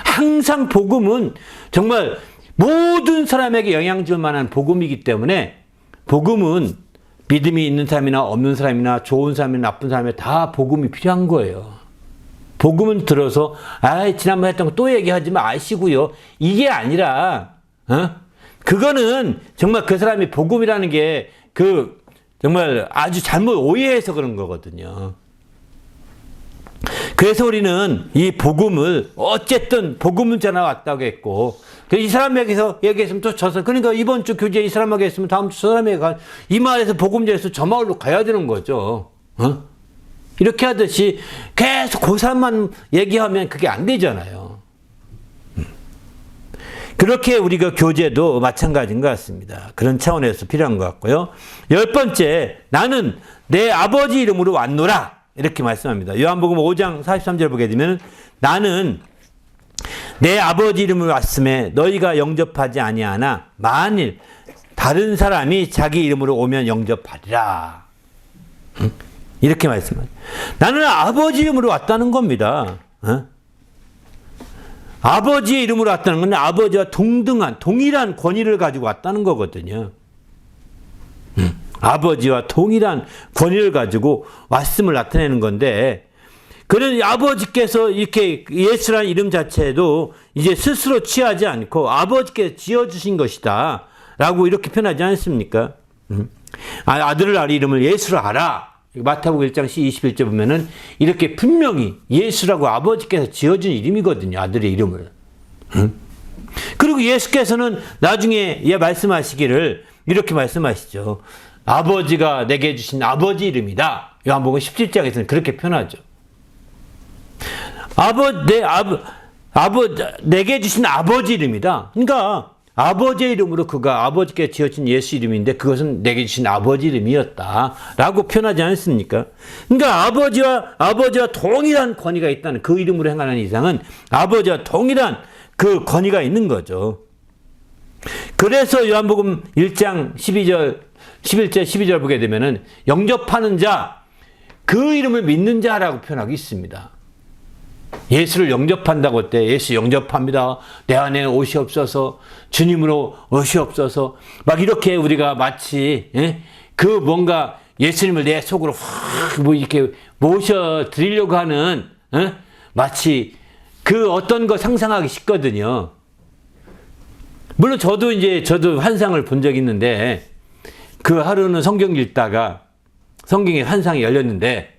항상 복음은 정말 모든 사람에게 영향 줄 만한 복음이기 때문에 복음은 믿음이 있는 사람이나 없는 사람이나 좋은 사람이나 나쁜 사람이나 다 복음이 필요한 거예요. 복음은 들어서 지난번에 했던 거 또 얘기하지 마시고요. 이게 아니라 그거는 정말 그 사람이 복음이라는 게 정말 아주 잘못 오해해서 그런 거거든요. 그래서 우리는 이 복음을 어쨌든 복음을 전해왔다고 했고 이 사람에게서 얘기했으면 또 저 사람 그러니까 이번 주 교제에 이 사람에게 했으면 다음 주 저 사람에게 이 마을에서 복음 전해서 저 마을로 가야 되는 거죠. 이렇게 하듯이 계속 그 사람만 얘기하면 그게 안 되잖아요. 그렇게 우리가 교제도 마찬가지인 것 같습니다. 그런 차원에서 필요한 것 같고요. 10번째, 나는 내 아버지 이름으로 왔노라. 이렇게 말씀합니다. 요한복음 5장 43절 보게 되면 나는 내 아버지 이름으로 왔음에 너희가 영접하지 아니하나 만일 다른 사람이 자기 이름으로 오면 영접하리라. 이렇게 말씀합니다. 나는 아버지 이름으로 왔다는 겁니다. 아버지의 이름으로 왔다는 건 아버지와 동일한 권위를 가지고 왔다는 거거든요. 아버지와 동일한 권위를 가지고 왔음을 나타내는 건데, 그런 아버지께서 이렇게 예수라는 이름 자체도 이제 스스로 취하지 않고 아버지께서 지어주신 것이다 라고 이렇게 표현하지 않습니까? 아들을 알 이름을 예수로 알아. 마태복음 1장 21절 보면은 이렇게 분명히 예수라고 아버지께서 지어준 이름이거든요. 아들의 이름을. 그리고 예수께서는 나중에 말씀하시기를 이렇게 말씀하시죠. 아버지가 내게 주신 아버지 이름이다. 요한복음 17장에서는 그렇게 표현하죠. 내게 주신 아버지 이름이다. 그러니까 아버지의 이름으로 그가 아버지께 지어진 예수 이름인데 그것은 내게 주신 아버지 이름이었다라고 표현하지 않습니까? 그러니까 아버지와 동일한 권위가 있다는 그 이름으로 행하는 이상은 아버지와 동일한 그 권위가 있는 거죠. 그래서 요한복음 1장 11절 12절 보게 되면은 영접하는 자, 그 이름을 믿는 자라고 표현하고 있습니다. 예수를 영접한다고 할 때 예수 영접합니다. 내 안에 오시옵소서. 주님으로 오시옵소서. 막 이렇게 우리가 마치 그 뭔가 예수님을 내 속으로 확 이렇게 모셔 드리려고 하는 마치 그 어떤 거 상상하기 쉽거든요. 물론 저도 환상을 본 적이 있는데 그 하루는 성경 읽다가 성경에 환상이 열렸는데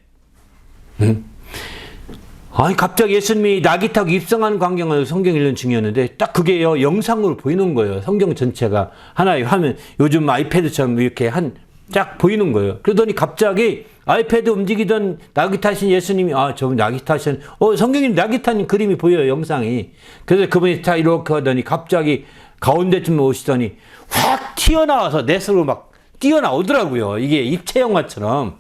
갑자기 예수님이 낙이 타고 입성하는 광경을 성경 읽는 중이었는데 딱 그게 영상으로 보이는 거예요. 성경 전체가 하나의 화면, 요즘 아이패드처럼 이렇게 쫙 보이는 거예요. 그러더니 갑자기 아이패드 움직이던 낙이 타신 예수님이 저기 낙이 타신 성경에 낙이 타는 그림이 보여요. 영상이. 그래서 그분이 다 이렇게 하더니 갑자기 가운데쯤 오시더니 확 튀어나와서 내 속으로 막 뛰어나오더라고요. 이게 입체 영화처럼.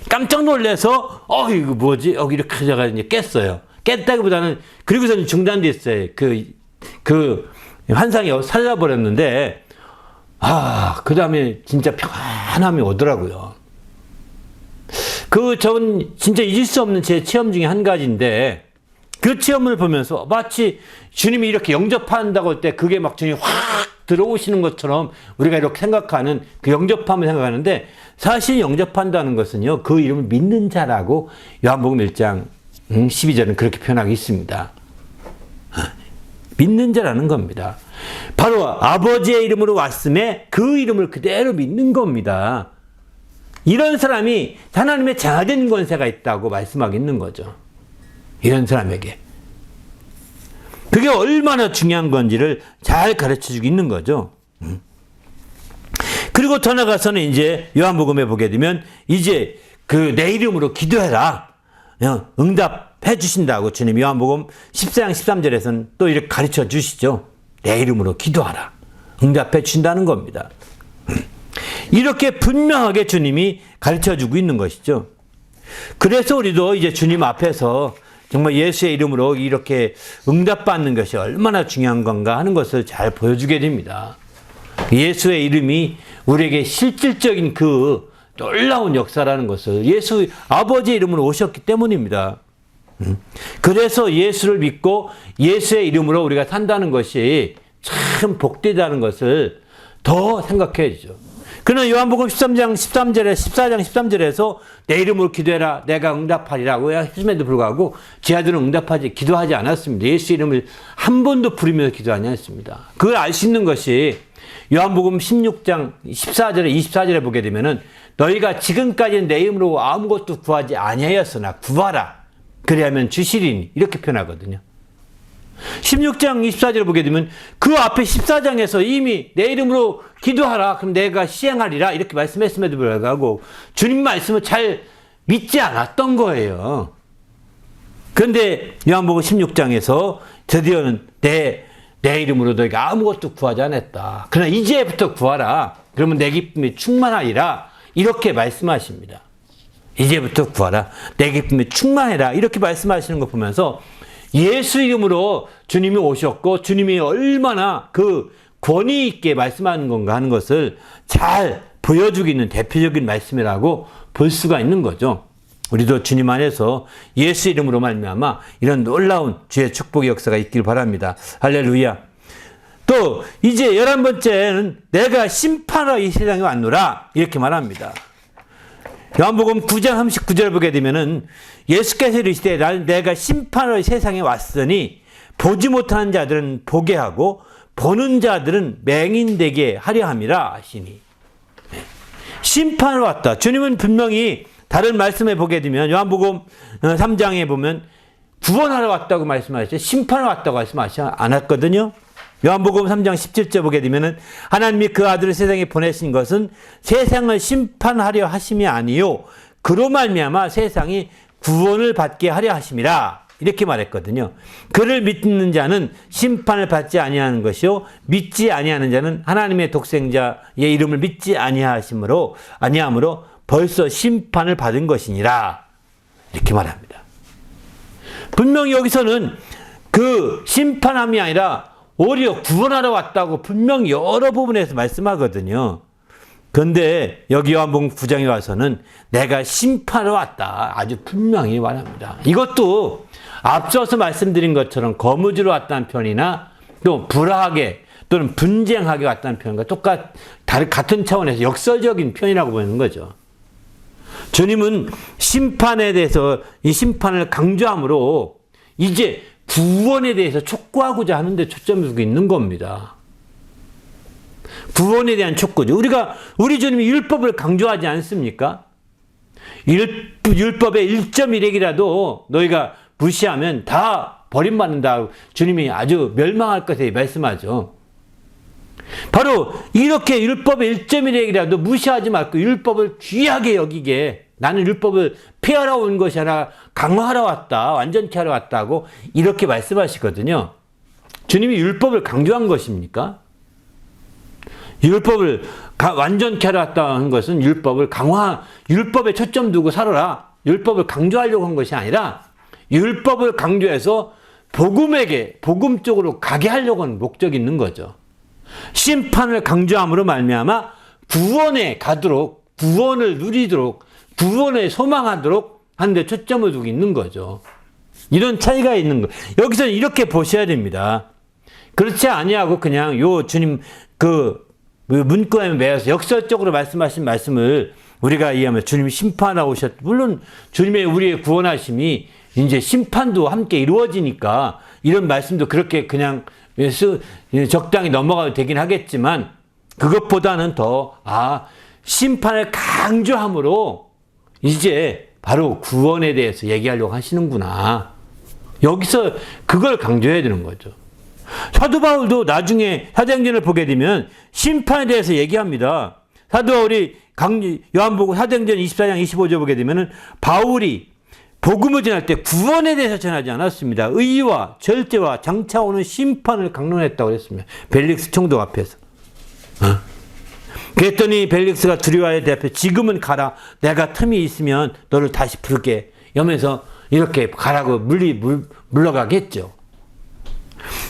깜짝 놀라서 이거 뭐지? 이렇게 하다가 이제 깼어요. 깼다기보다는 그리고서는 중단됐어요. 그 환상이 사라져버렸는데 그 다음에 진짜 평안함이 오더라고요. 저는 진짜 잊을 수 없는 제 체험 중에 한 가지인데, 그 체험을 보면서 마치 주님이 이렇게 영접한다고 할 때 그게 막 주님이 확 들어오시는 것처럼 우리가 이렇게 생각하는 그 영접함을 생각하는데, 사실 영접한다는 것은요, 그 이름을 믿는 자라고 요한복음 1장 12절은 그렇게 표현하고 있습니다. 믿는 자라는 겁니다. 바로 아버지의 이름으로 왔음에 그 이름을 그대로 믿는 겁니다. 이런 사람이 하나님의 자아된 권세가 있다고 말씀하고 있는 거죠. 이런 사람에게. 그게 얼마나 중요한 건지를 잘 가르쳐 주고 있는 거죠. 그리고 더 나가서는 이제 요한복음에 보게 되면 이제 내 이름으로 기도해라. 응답해 주신다고 주님 요한복음 14장 13절에서는 또 이렇게 가르쳐 주시죠. 내 이름으로 기도하라. 응답해 주신다는 겁니다. 이렇게 분명하게 주님이 가르쳐 주고 있는 것이죠. 그래서 우리도 이제 주님 앞에서 정말 예수의 이름으로 이렇게 응답받는 것이 얼마나 중요한 건가 하는 것을 잘 보여주게 됩니다. 예수의 이름이 우리에게 실질적인 그 놀라운 역사라는 것을 예수 아버지의 이름으로 오셨기 때문입니다. 그래서 예수를 믿고 예수의 이름으로 우리가 산다는 것이 참 복되다는 것을 더 생각해 주죠. 그러나 요한복음 13장 13절에 14장 13절에서 내 이름으로 기도해라 내가 응답하리라고 했음에도 불구하고 제 아들은 기도하지 않았습니다. 예수 이름을 한 번도 부르면서 기도하지 않았습니다. 그걸 알 수 있는 것이 요한복음 16장 14절에 24절에 보게 되면은 너희가 지금까지는 내 이름으로 아무것도 구하지 아니하였으나 구하라 그리하면 주시리니 이렇게 표현하거든요. 16장 24절을 보게 되면 그 앞에 14장에서 이미 내 이름으로 기도하라 그럼 내가 시행하리라 이렇게 말씀했음에도 불구하고 주님 말씀을 잘 믿지 않았던 거예요. 그런데 요한복음 16장에서 드디어는 내 이름으로 너희가 아무것도 구하지 않았다. 그러나 이제부터 구하라. 그러면 내 기쁨이 충만하리라. 이렇게 말씀하십니다. 이제부터 구하라. 내 기쁨이 충만해라. 이렇게 말씀하시는 거 보면서 예수 이름으로 주님이 오셨고 주님이 얼마나 그 권위 있게 말씀하는 건가 하는 것을 잘 보여주고 있는 대표적인 말씀이라고 볼 수가 있는 거죠. 우리도 주님 안에서 예수 이름으로 말미암아 이런 놀라운 주의 축복의 역사가 있길 바랍니다. 할렐루야. 또 이제 11번째는 내가 심판하러 이 세상에 왔노라 이렇게 말합니다. 요한복음 9장 39절 보게 되면은 예수께서 이르시되 내가 심판하러 세상에 왔으니 보지 못하는 자들은 보게 하고 보는 자들은 맹인되게 하려 함이라 하시니. 심판을 왔다. 주님은 분명히 다른 말씀에 보게 되면 요한복음 3장에 보면 구원하러 왔다고 말씀하셨죠. 심판을 왔다고 말씀하시지 않았거든요. 요한복음 3장 17절 보게 되면은 하나님이 그 아들을 세상에 보내신 것은 세상을 심판하려 하심이 아니요 그로 말미암아 세상이 구원을 받게 하려 하심이라 이렇게 말했거든요. 그를 믿는 자는 심판을 받지 아니하는 것이요 믿지 아니하는 자는 하나님의 독생자의 이름을 믿지 아니하므로 벌써 심판을 받은 것이니라 이렇게 말합니다. 분명히 여기서는 그 심판함이 아니라 오히려 구원하러 왔다고 분명히 여러 부분에서 말씀하거든요. 그런데 여기 요한복음 9장에 와서는 내가 심판하러 왔다 아주 분명히 말합니다. 이것도 앞서서 말씀드린 것처럼 거무주로 왔다는 편이나 또 불화하게 또는 분쟁하게 왔다는 편과 같은 차원에서 역설적인 편이라고 보는 거죠. 주님은 심판에 대해서 이 심판을 강조함으로 이제 구원에 대해서 촉구하고자 하는데 초점을 두고 있는 겁니다. 구원에 대한 촉구죠. 우리 주님이 율법을 강조하지 않습니까? 율법의 1.1핵이라도 너희가 무시하면 다 버림받는다. 주님이 아주 멸망할 것에 말씀하죠. 바로 이렇게 율법의 1.1핵이라도 무시하지 말고 율법을 귀하게 여기게 나는 율법을 폐하러 온 것이 아니라 강화하러 왔다. 완전케 하러 왔다고 이렇게 말씀하시거든요. 주님이 율법을 강조한 것입니까? 율법을 완전케 하려 했다는 것은 율법에 초점 두고 살아라. 율법을 강조하려고 한 것이 아니라 율법을 강조해서 복음 쪽으로 가게 하려고 하는 목적이 있는 거죠. 심판을 강조함으로 말미암아 구원에 가도록, 구원을 누리도록, 구원에 소망하도록 하는데 초점을 두고 있는 거죠. 이런 차이가 있는 거. 여기서는 이렇게 보셔야 됩니다. 그렇지 아니하고 그냥 요 주님 문구에 매여서 역설적으로 말씀하신 말씀을 우리가 이해하면 주님이 심판하고 오셨다. 물론 주님의 우리의 구원하심이 이제 심판도 함께 이루어지니까 이런 말씀도 그렇게 그냥 적당히 넘어가도 되긴 하겠지만 그것보다는 더 심판을 강조함으로 이제 바로 구원에 대해서 얘기하려고 하시는구나. 여기서 그걸 강조해야 되는 거죠. 사도 바울도 나중에 사도행전을 보게 되면 심판에 대해서 얘기합니다. 사도 바울이 요한복음 사도행전 24장 25절 보게 되면은 바울이 복음을 전할 때 구원에 대해서 전하지 않았습니다. 의와 절제와 장차 오는 심판을 강론했다고 했습니다. 벨릭스 총독 앞에서. 그랬더니 벨릭스가 두려워하여 대답해 지금은 가라. 내가 틈이 있으면 너를 다시 부를게. 이러면서 이렇게 가라고 물러가겠죠.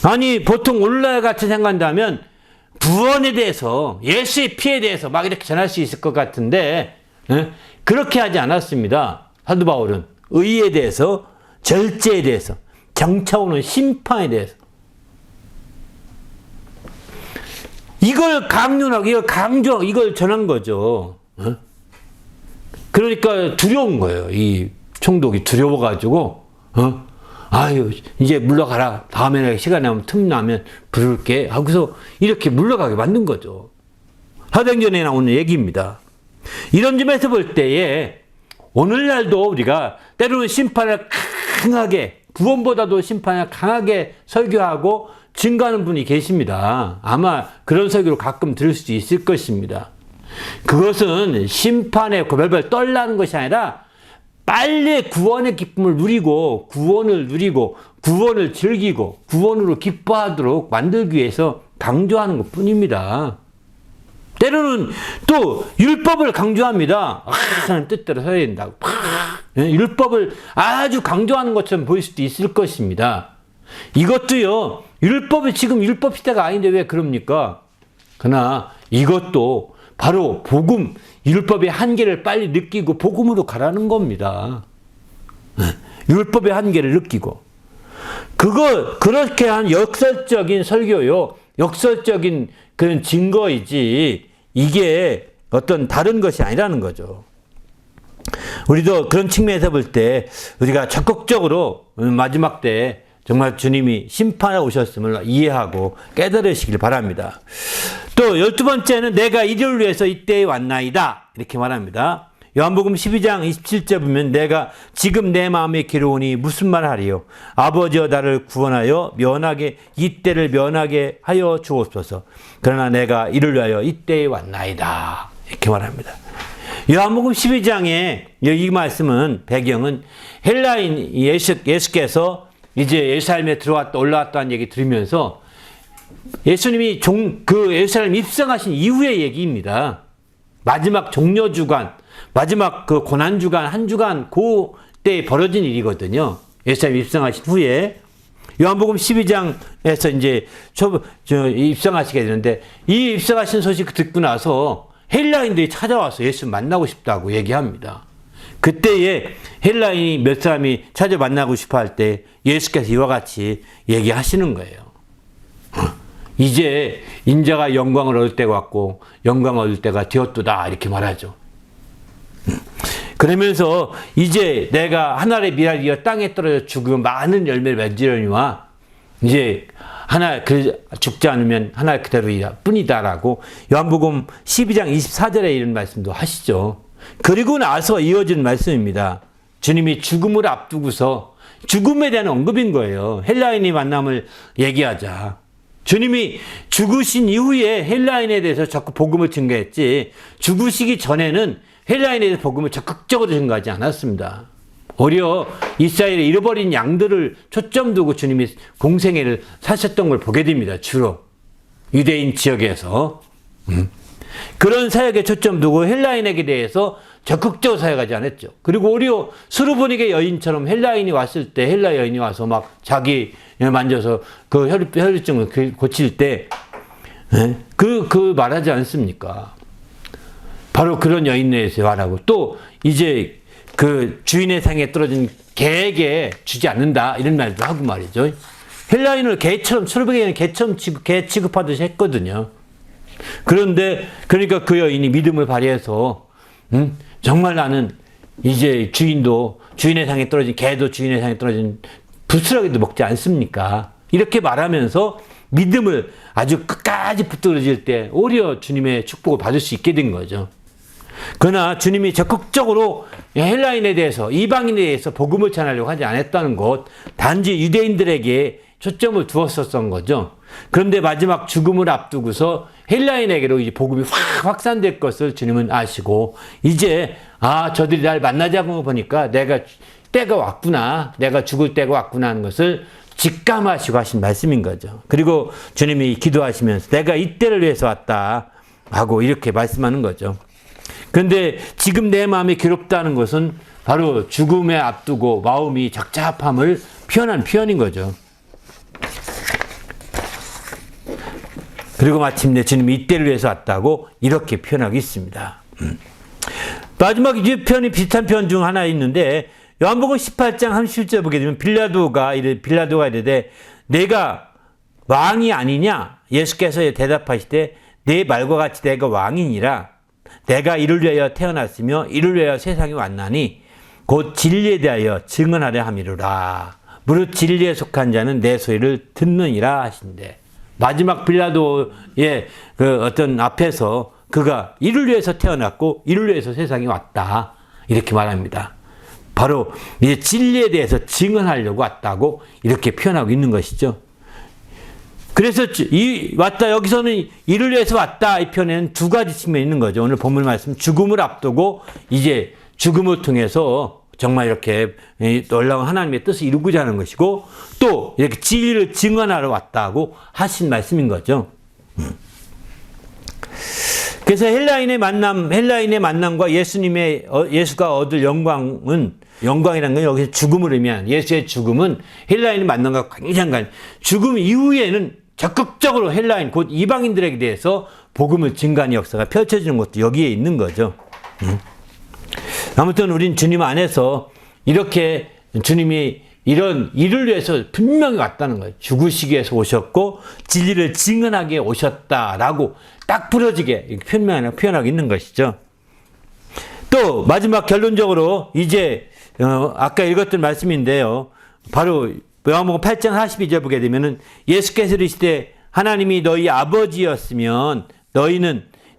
아니 보통 오늘날 같이 생각한다면 구원에 대해서 예수의 피에 대해서 막 이렇게 전할 수 있을 것 같은데 그렇게 하지 않았습니다. 사도 바울은 의에 대해서, 절제에 대해서, 장차 오는 심판에 대해서 이걸 강론하고 이걸 강조하고 이걸 전한 거죠. 그러니까 두려운 거예요. 이 총독이 두려워가지고 아유 이제 물러가라. 다음에 시간 나면 틈 나면 부를게 하고서 이렇게 물러가게 만든 거죠. 사도행전에 나오는 얘기입니다. 이런 점에서 볼 때에 오늘날도 우리가 때로는 심판을 강하게 구원보다도 심판을 강하게 설교하고 증거하는 분이 계십니다. 아마 그런 설교를 가끔 들을 수도 있을 것입니다. 그것은 심판에 별별 떨라는 것이 아니라 빨리 구원의 기쁨을 누리고 구원을 즐기고 구원으로 기뻐하도록 만들기 위해서 강조하는 것 뿐입니다. 때로는 또 율법을 강조합니다. 하는 뜻대로 서야 된다고. 율법을 아주 강조하는 것처럼 보일 수도 있을 것입니다. 이것도요. 율법이 지금 율법 시대가 아닌데 왜 그럽니까? 그러나 이것도 바로 복음, 율법의 한계를 빨리 느끼고 복음으로 가라는 겁니다. 율법의 한계를 느끼고. 그렇게 한 역설적인 설교요. 역설적인 그런 증거이지 이게 어떤 다른 것이 아니라는 거죠. 우리도 그런 측면에서 볼 때 우리가 적극적으로 마지막 때 정말 주님이 심판하러 오셨음을 이해하고 깨달으시길 바랍니다. 또 12번째는 내가 이를 위해서 이때에 왔나이다. 이렇게 말합니다. 요한복음 12장 27절 보면 내가 지금 내 마음에 기로우니 무슨 말 하리요. 아버지여 나를 구원하여 이때를 면하게 하여 주옵소서. 그러나 내가 이를 위하여 이때에 왔나이다. 이렇게 말합니다. 요한복음 12장의 이 말씀은 배경은 헬라인 예수께서 이제 예루살렘에 올라왔다는 얘기 들으면서 예수님이 예루살렘 입성하신 이후의 얘기입니다. 마지막 종려주간, 마지막 그 고난주간, 한 주간, 그때 벌어진 일이거든요. 예수님 입성하신 후에. 요한복음 12장에서 이제 입성하시게 되는데, 이 입성하신 소식 듣고 나서 헬라인들이 찾아와서 예수 만나고 싶다고 얘기합니다. 그때에 헬라인이 몇 사람이 찾아 만나고 싶어 할 때 예수께서 이와 같이 얘기하시는 거예요. 이제 인자가 영광을 얻을 때가 왔고 영광을 얻을 때가 되었도다 이렇게 말하죠. 그러면서 이제 내가 하늘의 미랄이여 땅에 떨어져 죽으면 많은 열매를 맺으려니와 이제 죽지 않으면 하나 그대로이다 뿐이다라고 요한복음 12장 24절에 이런 말씀도 하시죠. 그리고 나서 이어진 말씀입니다. 주님이 죽음을 앞두고서 죽음에 대한 언급인 거예요. 헬라인이 만남을 얘기하자. 주님이 죽으신 이후에 헬라인에 대해서 자꾸 복음을 증거했지 죽으시기 전에는 헬라인에 대해서 복음을 적극적으로 증거하지 않았습니다. 오히려 이스라엘의 잃어버린 양들을 초점 두고 주님이 공생애를 사셨던 걸 보게 됩니다. 주로 유대인 지역에서. 그런 사역에 초점 두고 헬라인에게 대해서 적극적으로 사역하지 않았죠. 그리고 오히려 수르보니게 여인처럼 헬라인이 왔을 때 헬라 여인이 와서 막 자기 만져서 그 혈류증을 고칠 때 그 말하지 않습니까? 바로 그런 여인에 대해서 말하고 또 이제 그 주인의 상에 떨어진 개에게 주지 않는다 이런 말도 하고 말이죠. 헬라인을 개처럼 수르보니게는 개처럼 개 취급하듯이 했거든요. 그런데 그러니까 그 여인이 믿음을 발휘해서 정말 나는 이제 주인의 상에 떨어진 개도 주인의 상에 떨어진 부스러기도 먹지 않습니까? 이렇게 말하면서 믿음을 아주 끝까지 붙들어질 때 오히려 주님의 축복을 받을 수 있게 된 거죠. 그러나 주님이 적극적으로 헬라인에 대해서 이방인에 대해서 복음을 전하려고 하지 않았다는 것, 단지 유대인들에게 초점을 두었었던 거죠. 그런데 마지막 죽음을 앞두고서 헬라인에게로 이제 복음이 확 확산될 것을 주님은 아시고 이제 저들이 날 만나지 않고 보니까 내가 때가 왔구나, 내가 죽을 때가 왔구나 하는 것을 직감하시고 하신 말씀인 거죠. 그리고 주님이 기도하시면서 내가 이때를 위해서 왔다 하고 이렇게 말씀하는 거죠. 그런데 지금 내 마음이 괴롭다는 것은 바로 죽음에 앞두고 마음이 적잡함을 표현한 표현인 거죠. 그리고 마침내 주님이 이때를 위해서 왔다고 이렇게 표현하고 있습니다. 마지막 이 표현이 비슷한 표현 중 하나 있는데 요한복음 18장 37절 보게 되면 빌라도가 이르되 내가 왕이 아니냐? 예수께서 대답하시되 내 말과 같이 내가 왕이니라. 내가 이를 위하여 태어났으며 이를 위하여 세상에 왔나니 곧 진리에 대하여 증언하려 함이로라. 무릇 진리에 속한 자는 내 소리를 듣느니라 하신대. 마지막 빌라도의 그 어떤 앞에서 그가 이를 위해서 태어났고 이를 위해서 세상에 왔다 이렇게 말합니다. 바로 이제 진리에 대해서 증언하려고 왔다고 이렇게 표현하고 있는 것이죠. 그래서 왔다 여기서는 이를 위해서 왔다 이 표현에는 두 가지 측면이 있는 거죠. 오늘 본문 말씀 죽음을 앞두고 이제 죽음을 통해서 정말 이렇게 놀라운 하나님의 뜻을 이루고자 하는 것이고 또 이렇게 진리를 증언하러 왔다고 하신 말씀인 거죠. 그래서 헬라인의 만남과 예수가 얻을 영광이라는 건 여기서 죽음을 의미한 예수의 죽음은 헬라인의 만남과 굉장한 죽음 이후에는 적극적으로 헬라인 곧 이방인들에게 대해서 복음을 증가하는 역사가 펼쳐지는 것도 여기에 있는 거죠. 아무튼 우린 주님 안에서 이렇게 주님이 이런 일을 위해서 분명히 왔다는 거예요. 죽으시기 위해서 오셨고 진리를 증언하게 오셨다라고 딱 부러지게 표현하고 있는 것이죠. 또 마지막 결론적으로 이제 아까 읽었던 말씀인데요. 바로 요한복음 8장 42절 보게 되면은 예수께서 이르시되 하나님이 너희 아버지였으면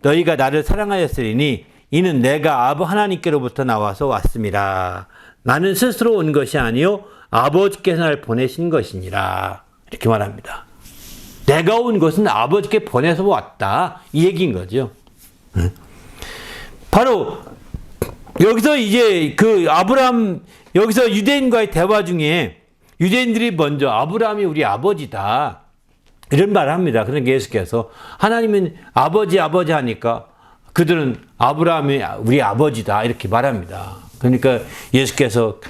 너희가 나를 사랑하였으리니 이는 내가 하나님께로부터 나와서 왔습니다. 나는 스스로 온 것이 아니요 아버지께서 나를 보내신 것이니라. 이렇게 말합니다. 내가 온 것은 아버지께 보내서 왔다. 이 얘기인 거죠. 바로 여기서 이제 여기서 유대인과의 대화 중에 유대인들이 먼저 아브라함이 우리 아버지다. 이런 말을 합니다. 그러니까 예수께서 하나님은 아버지 하니까 그들은 아브라함이 우리 아버지다. 이렇게 말합니다. 그러니까 예수께서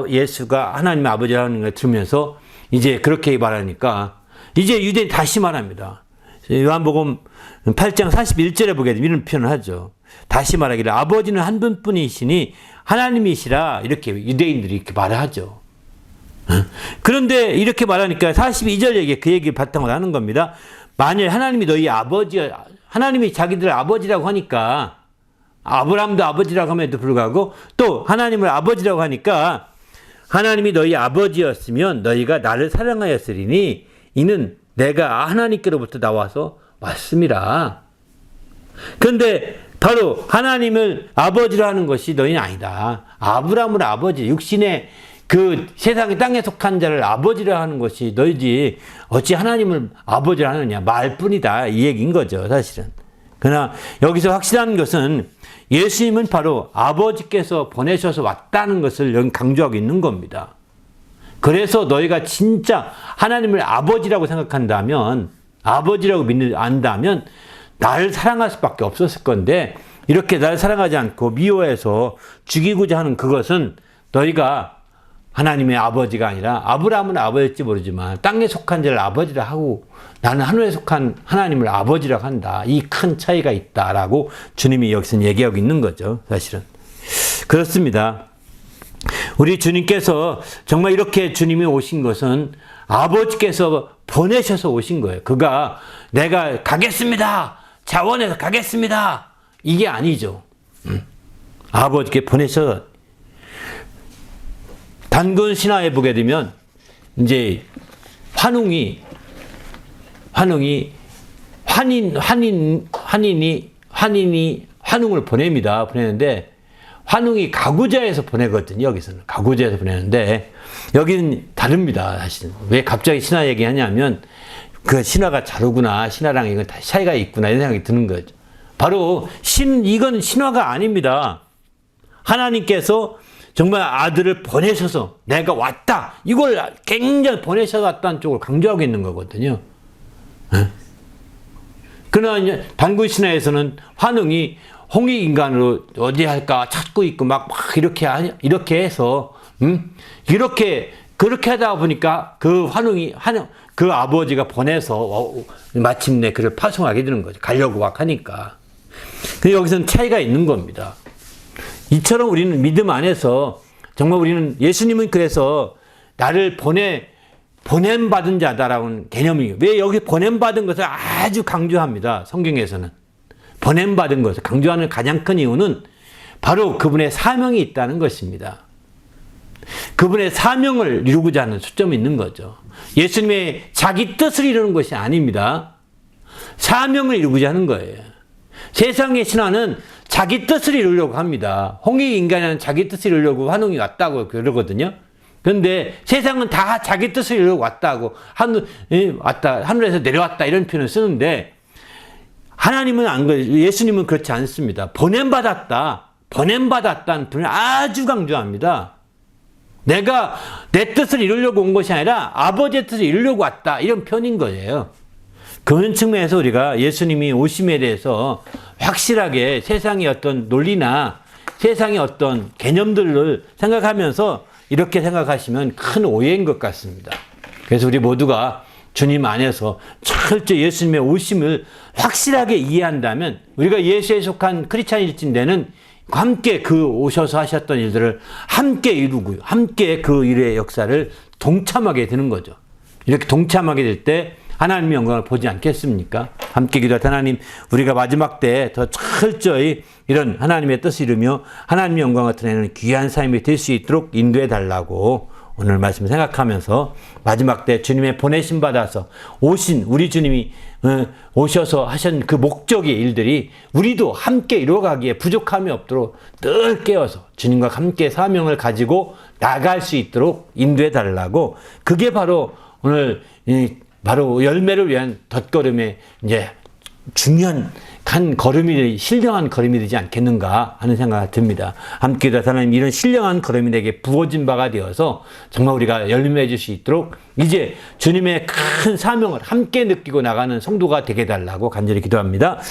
예수가 하나님의 아버지라는 걸 들으면서 이제 그렇게 말하니까 이제 유대인이 다시 말합니다. 요한복음 8장 41절에 보게 되면 이런 표현을 하죠. 다시 말하기를 아버지는 한 분뿐이시니 하나님이시라 이렇게 유대인들이 이렇게 말을 하죠. 그런데 이렇게 말하니까 42절 얘기 그 얘기를 바탕으로 하는 겁니다. 만일 하나님이 하나님이 자기들 아버지라고 하니까 아브라함도 아버지라고 함에도 불구하고 또 하나님을 아버지라고 하니까 하나님이 너희 아버지였으면 너희가 나를 사랑하였으리니 이는 내가 하나님께로부터 나와서 왔음이라. 그런데 바로 하나님을 아버지로 하는 것이 너희는 아니다. 아브라함을 아버지, 육신의 그 세상의 땅에 속한 자를 아버지로 하는 것이 너희지 어찌 하나님을 아버지로 하느냐 말뿐이다 이 얘기인 거죠 사실은. 그러나 여기서 확실한 것은 예수님은 바로 아버지께서 보내셔서 왔다는 것을 여기 강조하고 있는 겁니다. 그래서 너희가 진짜 하나님을 아버지라고 생각한다면, 아버지라고 안다면 나를 사랑할 수밖에 없었을 건데 이렇게 나를 사랑하지 않고 미워해서 죽이고자 하는 그것은 너희가 하나님의 아버지가 아니라 아브라함은 아버지일지 모르지만 땅에 속한 자를 아버지라 하고 나는 하늘에 속한 하나님을 아버지라 한다. 이 큰 차이가 있다라고 주님이 여기서 얘기하고 있는 거죠. 사실은. 그렇습니다. 우리 주님께서 정말 이렇게 주님이 오신 것은 아버지께서 보내셔서 오신 거예요. 그가 내가 가겠습니다. 자원해서 가겠습니다. 이게 아니죠. 아버지께 보내셔서 단군 신화에 보게 되면 이제 환웅이 환웅을 보냅니다. 보내는데 환웅이 가구자에서 보내거든요. 여기서는 가구자에서 보내는데 여기는 다릅니다. 사실은 왜 갑자기 신화 얘기하냐면 그 신화가 다르구나, 신화랑 이건 다 차이가 있구나 이런 생각이 드는 거죠. 바로 이건 신화가 아닙니다. 하나님께서 정말 아들을 보내셔서 내가 왔다. 이걸 굉장히 보내셔서 왔다는 쪽을 강조하고 있는 거거든요. 그러나 이제 단군 신화에서는 환웅이 홍익인간으로 어디 할까 찾고 있고 막 이렇게 해서 그렇게 하다 보니까 그 환웅이 그 아버지가 보내서 마침내 그를 파송하게 되는 거죠. 가려고 막 하니까. 근데 여기서는 차이가 있는 겁니다. 이처럼 우리는 믿음 안에서 정말 우리는 예수님은 그래서 나를 보냄받은 자다라는 개념이에요. 왜 여기 보냄받은 것을 아주 강조합니다. 성경에서는. 보냄받은 것을 강조하는 가장 큰 이유는 바로 그분의 사명이 있다는 것입니다. 그분의 사명을 이루고자 하는 초점이 있는 거죠. 예수님의 자기 뜻을 이루는 것이 아닙니다. 사명을 이루고자 하는 거예요. 세상의 신화는 자기 뜻을 이루려고 합니다. 홍익인간은 자기 뜻을 이루려고 환웅이 왔다고 그러거든요. 그런데 세상은 다 자기 뜻을 이루려고 왔다고 하늘에서 내려왔다 이런 표현을 쓰는데 하나님은 안 그래요. 예수님은 그렇지 않습니다. 보냄받았다는 표현을 아주 강조합니다. 내가 내 뜻을 이루려고 온 것이 아니라 아버지의 뜻을 이루려고 왔다 이런 표현인 거예요. 그런 측면에서 우리가 예수님이 오심에 대해서 확실하게 세상의 어떤 논리나 세상의 어떤 개념들을 생각하면서 이렇게 생각하시면 큰 오해인 것 같습니다. 그래서 우리 모두가 주님 안에서 철저히 예수님의 오심을 확실하게 이해한다면 우리가 예수에 속한 크리스찬일진데는 함께 그 오셔서 하셨던 일들을 함께 이루고 함께 그 일의 역사를 동참하게 되는 거죠. 이렇게 동참하게 될 때 하나님의 영광을 보지 않겠습니까? 함께 기도할 때 하나님, 우리가 마지막 때에 더 철저히 이런 하나님의 뜻을 이루며 하나님의 영광을 드러내는 귀한 삶이 될 수 있도록 인도해 달라고 오늘 말씀 생각하면서 마지막 때 주님의 보내심 받아서 오신 우리 주님이 오셔서 하신 그 목적의 일들이 우리도 함께 이루어가기에 부족함이 없도록 늘 깨어서 주님과 함께 사명을 가지고 나갈 수 있도록 인도해 달라고, 그게 바로 오늘 바로 열매를 위한 덧걸음의 이제 중요한 신령한 걸음이 되지 않겠는가 하는 생각이 듭니다. 함께 기도하사 하나님, 이런 신령한 걸음이 내게 부어진 바가 되어서 정말 우리가 열매 줄 수 있도록 이제 주님의 큰 사명을 함께 느끼고 나가는 성도가 되게 달라고 간절히 기도합니다.